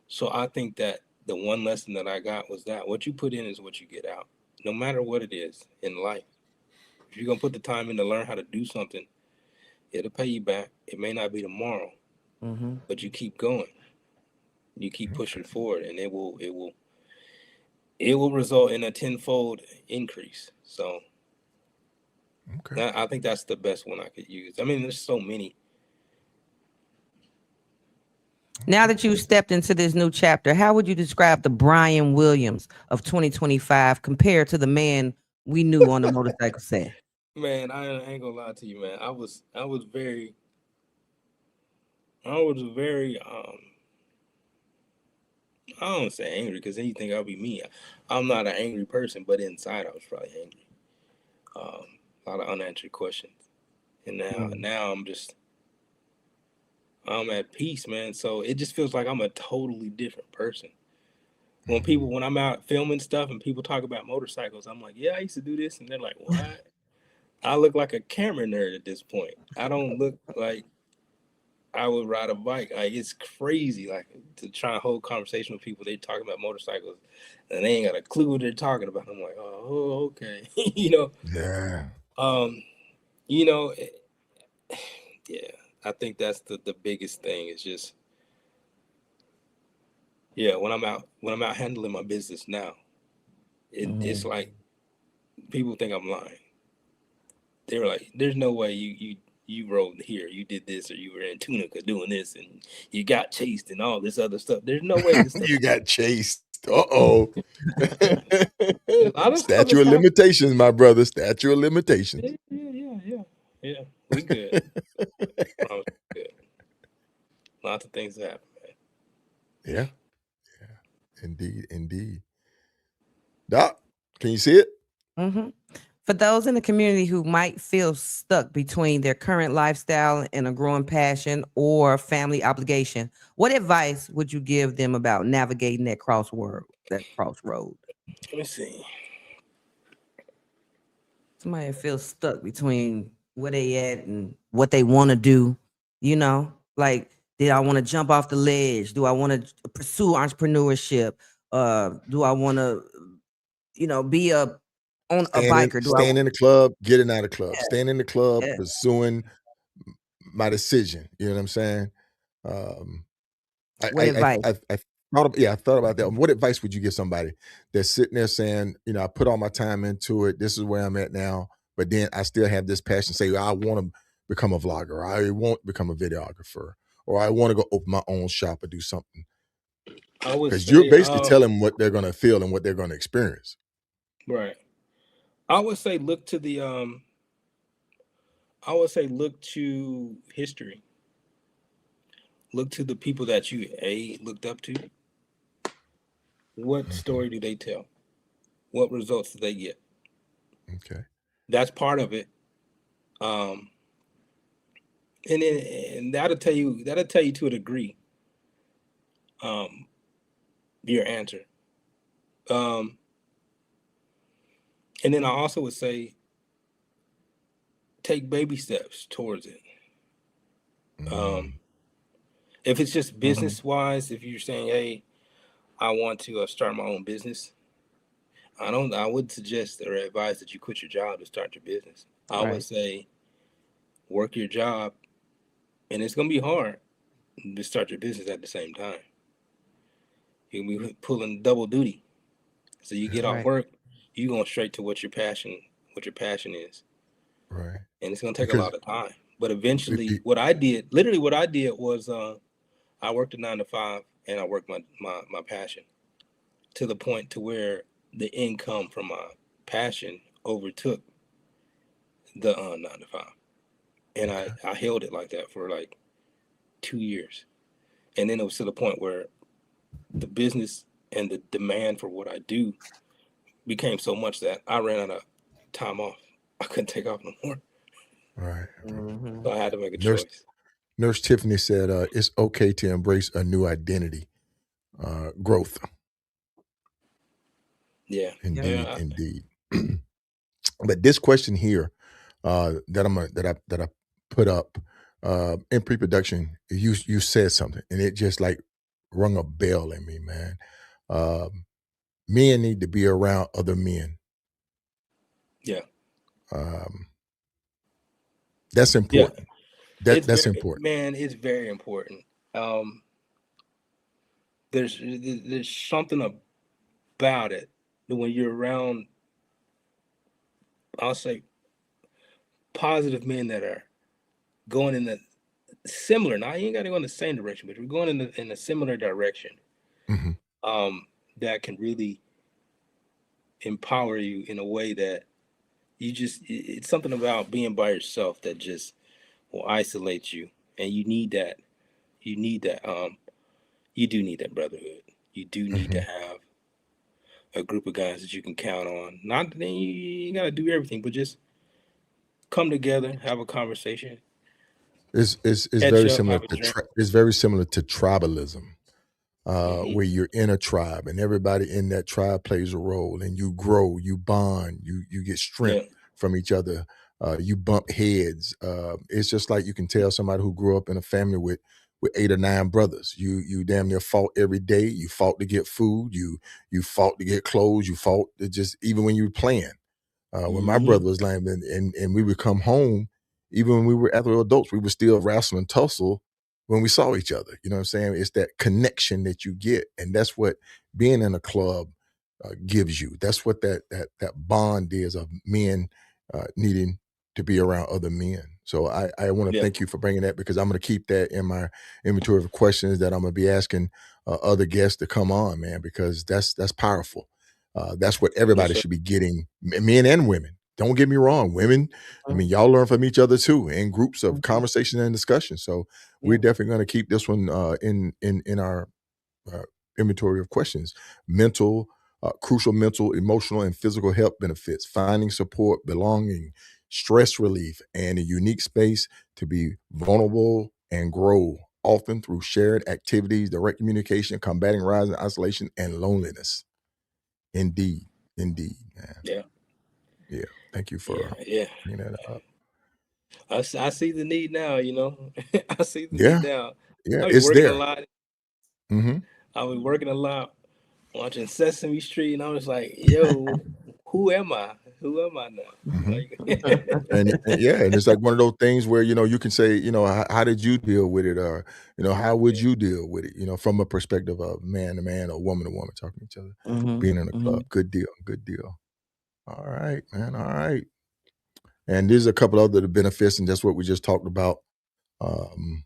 So I think that the one lesson that I got was that what you put in is what you get out, no matter what it is in life. If you're going to put the time in to learn how to do something, it'll pay you back. It may not be tomorrow, but you keep going. You keep pushing forward, and it will result in a tenfold increase. So I think that's the best one I could use. I mean, there's so many. Now that you've stepped into this new chapter, how would you describe the Bryan Williams of 2025 compared to the man we knew on the motorcycle set? Man, I ain't gonna lie to you, man. I was very I don't want to say angry because then you think I'll be me. I'm not an angry person, but inside I was probably angry. A lot of unanswered questions, and now I'm at peace, man. So it just feels like I'm a totally different person. When I'm out filming stuff and people talk about motorcycles, I'm like, yeah, I used to do this, and they're like, what? I look like a camera nerd at this point. I don't look like I would ride a bike. Like, it's crazy, like, to try and hold conversation with people. They talking about motorcycles and they ain't got a clue what they're talking about. I'm like, oh, okay. Yeah. Yeah, I think that's the biggest thing. Is just, when I'm out handling my business now, it's like people think I'm lying. They were like, there's no way you rode here, you did this, or you were in Tunica doing this, and you got chased and all this other stuff. There's no way this stuff you got chased. Uh-oh. Statute of limitations, my brother. Statute of limitations. Yeah. We good. Good. Lots of things happen, man. Yeah. Indeed. Doc, can you see it? For those in the community who might feel stuck between their current lifestyle and a growing passion or family obligation, what advice would you give them about navigating that crossroad? Let me see. Somebody feels stuck between where they at and what they want to do. You know, like, did I want to jump off the ledge? Do I want to pursue entrepreneurship? Do I want to, be on a biker? Do I Staying in the club, getting out of the club, yeah, staying in the club, yeah. pursuing my decision. You know what I'm saying? Um, What advice? I thought about that. What advice would you give somebody that's sitting there saying, I put all my time into it. This is where I'm at now, but then I still have this passion. Say, I want to become a vlogger. Or I want to become a videographer, or I want to go open my own shop or do something. I would Because you're say, basically telling them what they're going to feel and what they're going to experience. right. I would say look to the I would say look to history. Look to the people that you looked up to. What story do they tell? What results do they get? Okay. That's part of it. And that'll tell you to a degree your answer. And then I also would say take baby steps towards it. If it's just business wise, if you're saying, hey, I want to start my own business, I would suggest or advise that you quit your job to start your business. I would say work your job, and it's gonna be hard to start your business at the same time. You'll be pulling double duty. So you get off work, you going straight to what your passion is. Right. And it's gonna take a lot of time. But eventually what I did was I worked a 9 to 5 and I worked my passion to the point to where the income from my passion overtook the 9 to 5. And I held it like that for like 2 years. And then it was to the point where the business and the demand for what I do became so much that I ran out of time off. I couldn't take off no more. Right. So I had to make a choice. Nurse Tiffany said, it's okay to embrace a new identity, growth. Yeah. Indeed. But this question here that I put up in pre-production, you said something, and it just like rung a bell in me, man. Men need to be around other men. Yeah. That's important. Yeah. That's important. Man, it's very important. There's something about it that when you're around, I'll say, positive men that are going in the similar. Now you ain't got to go in the same direction, but we're going in a similar direction. That can really empower you in a way that it's something about being by yourself that just will isolate you, and you need that. You do need that brotherhood. You do need to have a group of guys that you can count on. Not that you got to do everything, but just come together, have a conversation. It's very similar to tribalism, where you're in a tribe and everybody in that tribe plays a role, and you grow, you bond, you get strength from each other. You bump heads. It's just like you can tell somebody who grew up in a family with 8 or 9 brothers. You damn near fought every day. You fought to get food. You fought to get clothes. You fought to just, even when you were playing. When my brother was lying, and we would come home, even when we were adults, we would still wrestle and tussle when we saw each other. You know what I'm saying? It's that connection that you get, and that's what being in a club gives you. That's what that bond is of men needing to be around other men. So I want to thank you for bringing that, because I'm going to keep that in my inventory of questions that I'm going to be asking other guests to come on, man, because that's powerful. That's what everybody should be getting, men and women. Don't get me wrong, women. I mean, y'all learn from each other too, in groups of conversation and discussion. So we're definitely going to keep this one in our inventory of questions. Crucial mental, emotional, and physical health benefits, finding support, belonging, stress relief, and a unique space to be vulnerable and grow, often through shared activities, direct communication, combating rising isolation and loneliness. Indeed, man. Yeah. Thank you for bringing that up. I see the need now, you know. I see the Yeah, need now. yeah, I be it's working a there. lot. Hmm. I be working a lot, watching Sesame Street, and I was like, yo, who am I? Who am I now? Hmm. Like, And yeah, and it's like one of those things where you can say, how did you deal with it, or how would you deal with it, from a perspective of man to man or woman to woman talking to each other, Mm-hmm. being in a club. Mm-hmm. Good deal, good deal. All right, man. All right. And there's a couple other benefits, and that's what we just talked about. Um,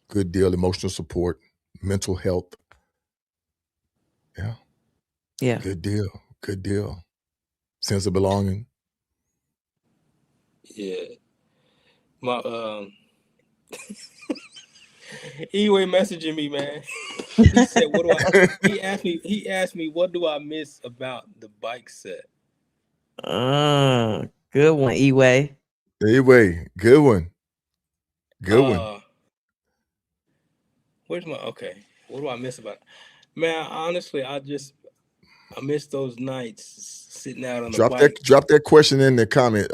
good deal, emotional support, mental health. Yeah, Yeah. good deal, good deal. Sense of belonging. yeah, my anyway, messaging me, man. He said, "What do I?" He asked me, "What do I miss about the bike set?" Good one, E-Way. Anyway, good one, good one. Where's my okay? What do I miss about it? Man, honestly, I miss those nights sitting out on the bike. Drop that question in the comment.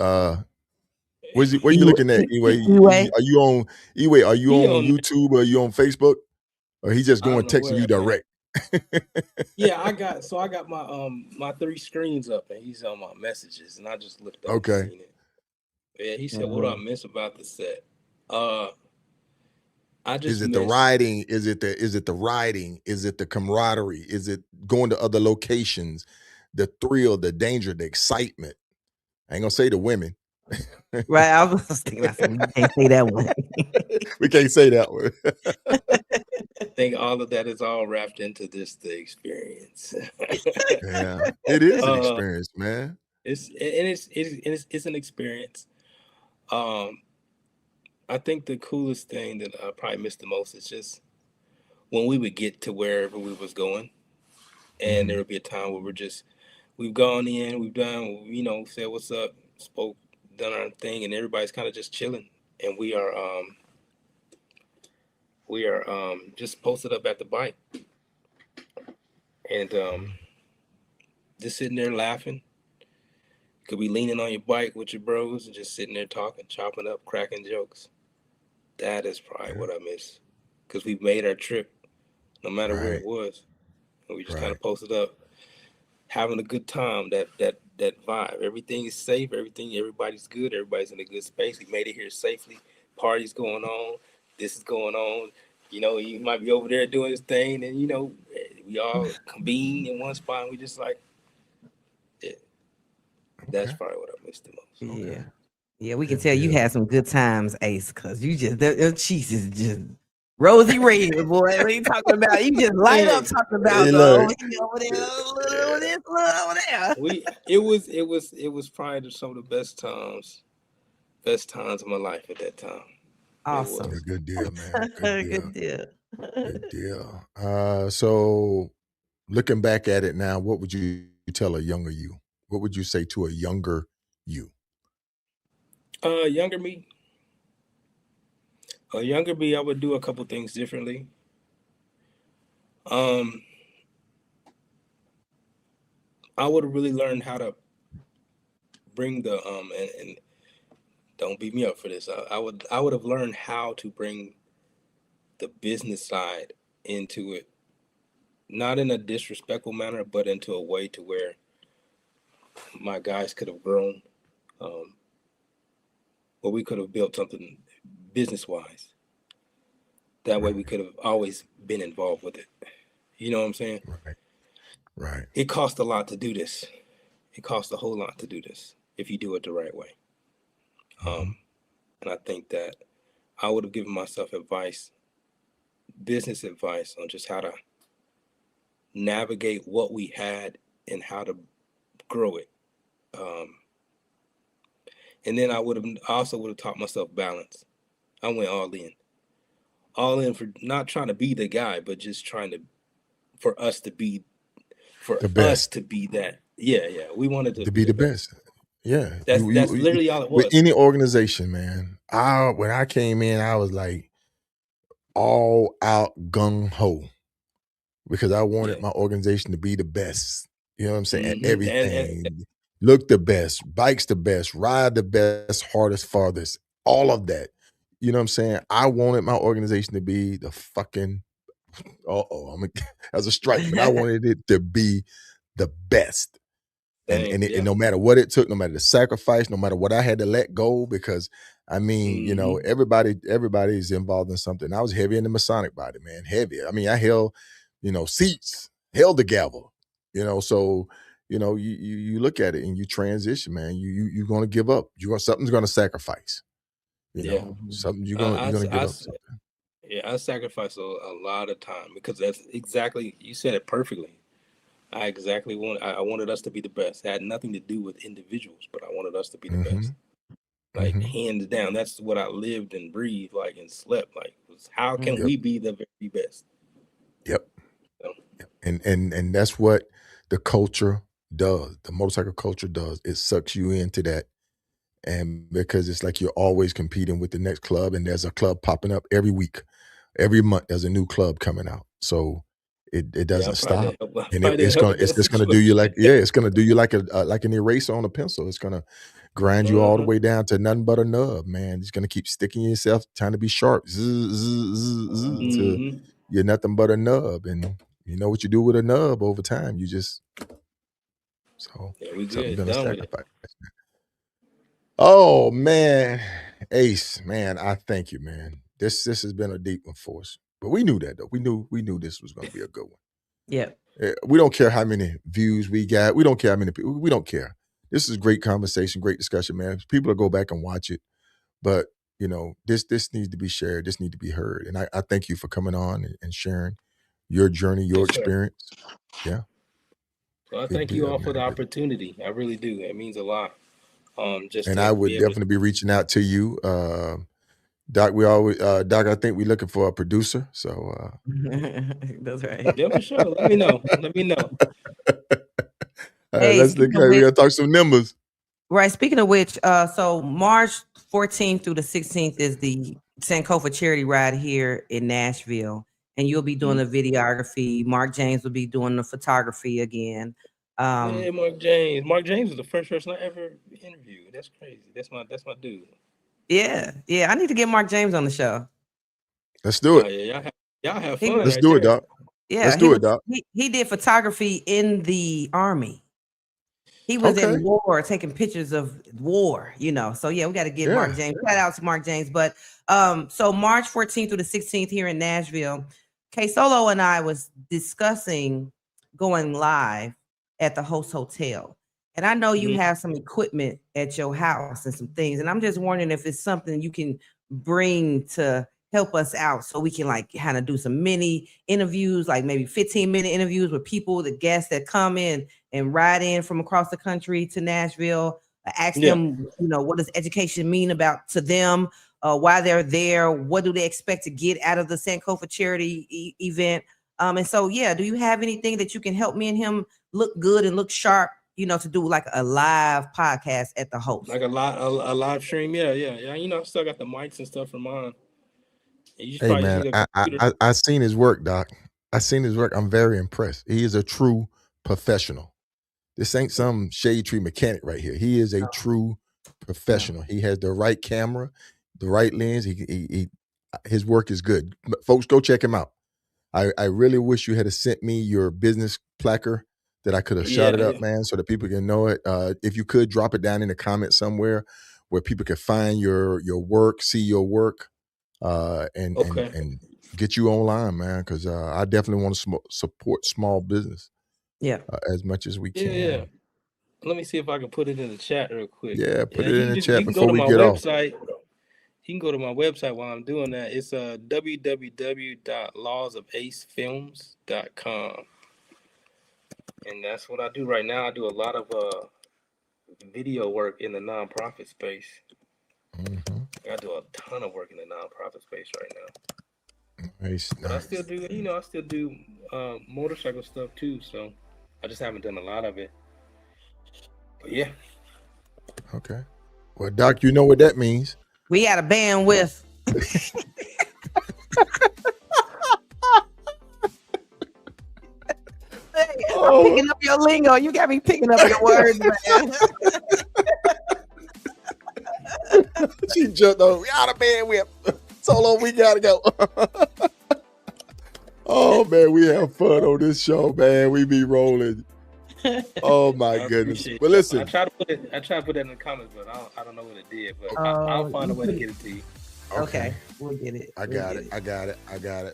Where you looking at? Anyway, E-Way. are you on Anyway? Are you He on on, YouTube, or are you on Facebook, or he just I going don't know texting where you I'm at. direct? Yeah, I got my 3 screens up, and he's on my messages, and I just looked up and Okay. seen it. Yeah, he said, "What do I miss about the set?" I just Is it the miss. riding? Is it the riding? Is it the camaraderie? Is it going to other locations? The thrill, the danger, the excitement. I ain't gonna say the women. Right. I was thinking, I said, you can't say that one. We can't say that one. I think all of that is all wrapped into the experience. Yeah, it is an experience, man. It's an experience. Um, I think the coolest thing that I probably missed the most is just when we would get to wherever we was going, and there would be a time where we've gone in, we've done, said what's up, spoke, done our thing, and everybody's kind of just chilling, and we are just posted up at the bike, and just sitting there laughing. Could be leaning on your bike with your bros and just sitting there talking, chopping up, cracking jokes. That is probably what I miss, because we made our trip, no matter where Right, it was, and we just kind right. of posted up, having a good time. That vibe. Everything is safe. Everybody's good. Everybody's in a good space. We made it here safely. Parties going on. This is going on. You might be over there doing this thing, and we all convene in one spot, and we just like, yeah, that's Okay, probably what I miss the most. Yeah. okay. Yeah, we can Good tell you deal. had some good times, Ace, because you just, your cheeks is just rosy red, boy. What are you talking about? You just light up Hey, talking Hey, about the look. over here, over there, a little over this, a little over there. it was probably some of the best times of my life at that time. It Awesome. Yeah, was. good deal, man. Good deal. Good deal. Good deal. So looking back at it now, what would you tell a younger you? What would you say to a younger you? Younger me, I would do a couple things differently. Um, I would have really learned how to bring the and don't beat me up for this. I would have learned how to bring the business side into it, not in a disrespectful manner, but into a way to where my guys could have grown, um, or we could have built something business wise. That way, Right, we could have always been involved with it. You know what I'm saying? right, right. It costs a lot to do this. It costs a whole lot to do this if you do it the right way. Hmm. And I think that I would have given myself business advice on just how to navigate what we had and how to grow it. Um, and then I also would have taught myself balance. I went all in for not trying to be the guy, but just trying to for us to be The best. that. Yeah, yeah. We wanted to To be be the the best. best. Yeah. That's literally all it With was. any organization, man. When I came in, I was like all out gung ho because I Yeah. wanted my organization to be the best. You know what I'm saying? At And everything. look the best, bikes the best, ride the best, hardest, farthest, all of that. You know what I'm saying? I wanted my organization to be the fucking, as a strike, but I wanted it to be the best. And no matter what it took, no matter the sacrifice, no matter what I had to let go, because I mean, you know, everybody's involved in something. I was heavy in the Masonic body, man, heavy. I mean, I held, you know, seats, held the gavel, you know. So, you know, you look at it and you transition, man. You're gonna give up. Something's gonna sacrifice. You know, something you're gonna give up something. Yeah, I sacrifice a lot of time because that's exactly, you said it perfectly. I wanted us to be the best. It had nothing to do with individuals, but I wanted us to be the best. Like hands down, that's what I lived and breathed like and slept like. Was how can we be the very best? Yep. So. And that's what the culture does. The motorcycle culture does. It sucks you into that. And because it's like you're always competing with the next club, and there's a club popping up every week, every month. There's a new club coming out. So it doesn't stop, and it's just gonna do you like it's gonna do you like an eraser on a pencil. It's gonna grind you all the way down to nothing but a nub, man. It's gonna keep sticking yourself, trying to be sharp, till you're nothing but a nub. And you know what you do with a nub over time? You just something's gonna sacrifice. Oh man, Ace, man, I thank you, man. This has been a deep one for us. But we knew that though. We knew this was going to be a good one. Yeah. We don't care how many views we got. We don't care how many people. We don't care. This is great conversation, great discussion, man. People will go back and watch it. But you know, this needs to be shared. This needs to be heard. And I thank you for coming on and sharing your journey, your experience. Yeah. Well, I thank you all for the opportunity. I really do. It means a lot. I would definitely be reaching out to you. Doc, Doc, I think we're looking for a producer. So that's right. Yeah, for sure. Let me know. Hey, let's look. We gotta talk some numbers. Right. Speaking of which, so March 14th through the 16th is the Sankofa charity ride here in Nashville, and you'll be doing the videography. Mark James will be doing the photography again. Yeah, Mark James. Mark James was the first person I ever interviewed. That's crazy. That's my dude. Yeah. I need to get Mark James on the show. Let's do it. Oh, yeah, y'all have fun. Let's do it, Doc. Yeah, let's do it, Doc. He did photography in the Army. He was in war, taking pictures of war, you know. So yeah, we got to get Mark James. Shout out to Mark James. But so March 14th through the 16th here in Nashville, KSolo and I was discussing going live at the host hotel. And I know you have some equipment at your house and some things. And I'm just wondering if it's something you can bring to help us out so we can like kind of do some mini interviews, like maybe 15-minute interviews with people, the guests that come in and ride in from across the country to Nashville. Ask them, you know, what does education mean to them? Why they're there? What do they expect to get out of the Sankofa charity event? And so, yeah, do you have anything that you can help me and him look good and look sharp, you know, to do like a live podcast at the host? Like a live stream. Yeah. You know, I still got the mics and stuff for mine. Hey, man, I seen his work, Doc. I seen his work. I'm very impressed. He is a true professional. This ain't some shade tree mechanic right here. He is a true professional. He has the right camera, the right lens. His work is good. Folks, go check him out. I really wish you had sent me your business placard that I could have shot it up, man, so that people can know it. If you could drop it down in the comments somewhere where people can find your work, see your work, and get you online, man, because I definitely want to support small business. As much as we can. Yeah. Let me see if I can put it in the chat real quick. Yeah, put it in the chat before we get off. You can go to my website while I'm doing that. It's www.lawsofacefilms.com. And that's what I do right now. I do a lot of video work in the nonprofit space. I do a ton of work in the nonprofit space right now. Nice. But I still do motorcycle stuff too. So I just haven't done a lot of it. But yeah. Okay. Well, Doc, you know what that means. We got a bandwidth. I'm picking up your your lingo. You got me picking up your words, man. She jumped on. We out of bed. We have Solo. We gotta go. Oh man, we have fun on this show, man. We be rolling. Oh my goodness! But listen, I try to put it in the comments, but I don't know what it did. But I'll find a way to get it to you. Okay, we'll get it. I got it.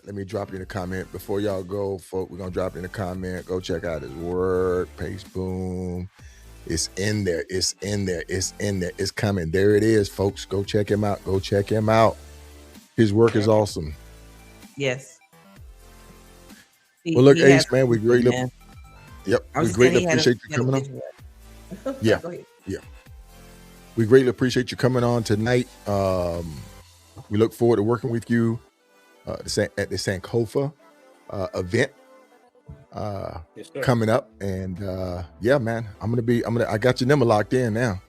Let me drop it in a comment before y'all go, folks. We're gonna drop it in a comment. Go check out his work. Pace Boom. It's in there. It's in there. It's in there. It's coming. There it is, folks. Go check him out. Go check him out. His work is awesome. Yes. Well, look, Ace, man, we greatly appreciate you coming on. Yeah. We greatly appreciate you coming on tonight. We look forward to working with you at the Sankofa event coming up. And yeah, man, I got your number locked in now.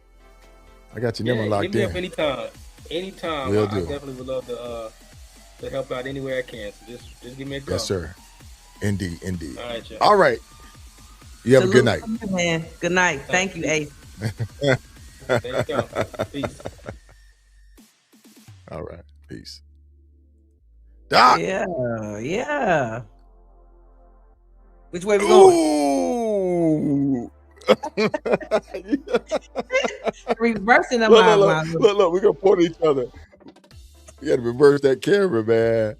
Hit me up anytime. I definitely would love to help out anywhere I can. So just give me a call. Yes, sir. Indeed. All right, y'all. All right. You have a good night. Man. Good night. Thank you, Ace. There you go. Peace. All right. Peace. Doc. Yeah. Which way we going? Ooh. Reversing them. Look, we're gonna point at each other. You gotta reverse that camera, man.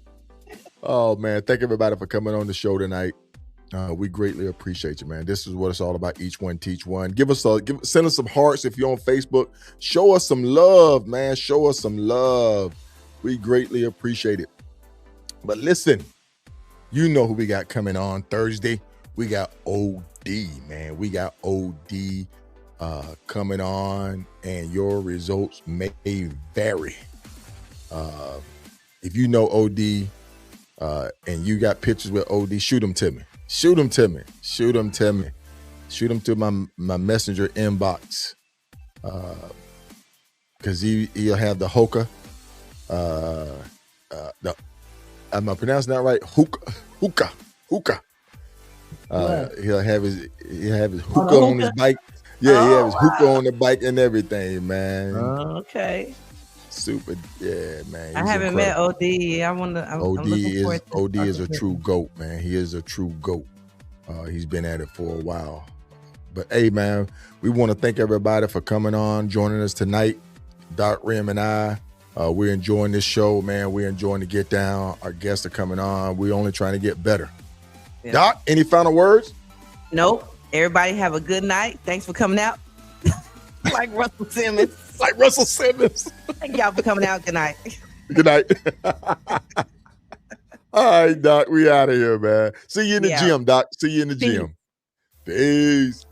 Oh man, thank everybody for coming on the show tonight. We greatly appreciate you, man. This is what it's all about. Each one teach one. Send us some hearts if you're on Facebook. Show us some love, man. Show us some love. We greatly appreciate it. But listen, you know who we got coming on Thursday. We got OD, man. We got OD coming on, and your results may vary. If you know OD and you got pictures with OD, shoot them to me. Shoot them to my messenger inbox. Because he'll have the hookah. Am I pronouncing that right? Hookah. He'll have his hookah on his bike. Yeah, he has his hookah on the bike and everything, man. Okay. Super, yeah, man. I haven't met OD. OD is a true GOAT, man. He is a true GOAT. He's been at it for a while. But hey, man, we want to thank everybody for coming on, joining us tonight. Doc Rim and I, we're enjoying this show, man. We're enjoying the Get Down. Our guests are coming on. We're only trying to get better. Yeah. Doc, any final words? Nope. Everybody have a good night. Thanks for coming out. Like Russell Simmons. Thank y'all for coming out. Good night. Good night. All right, Doc. We out of here, man. See you in the gym, Doc. See you in the gym. Peace.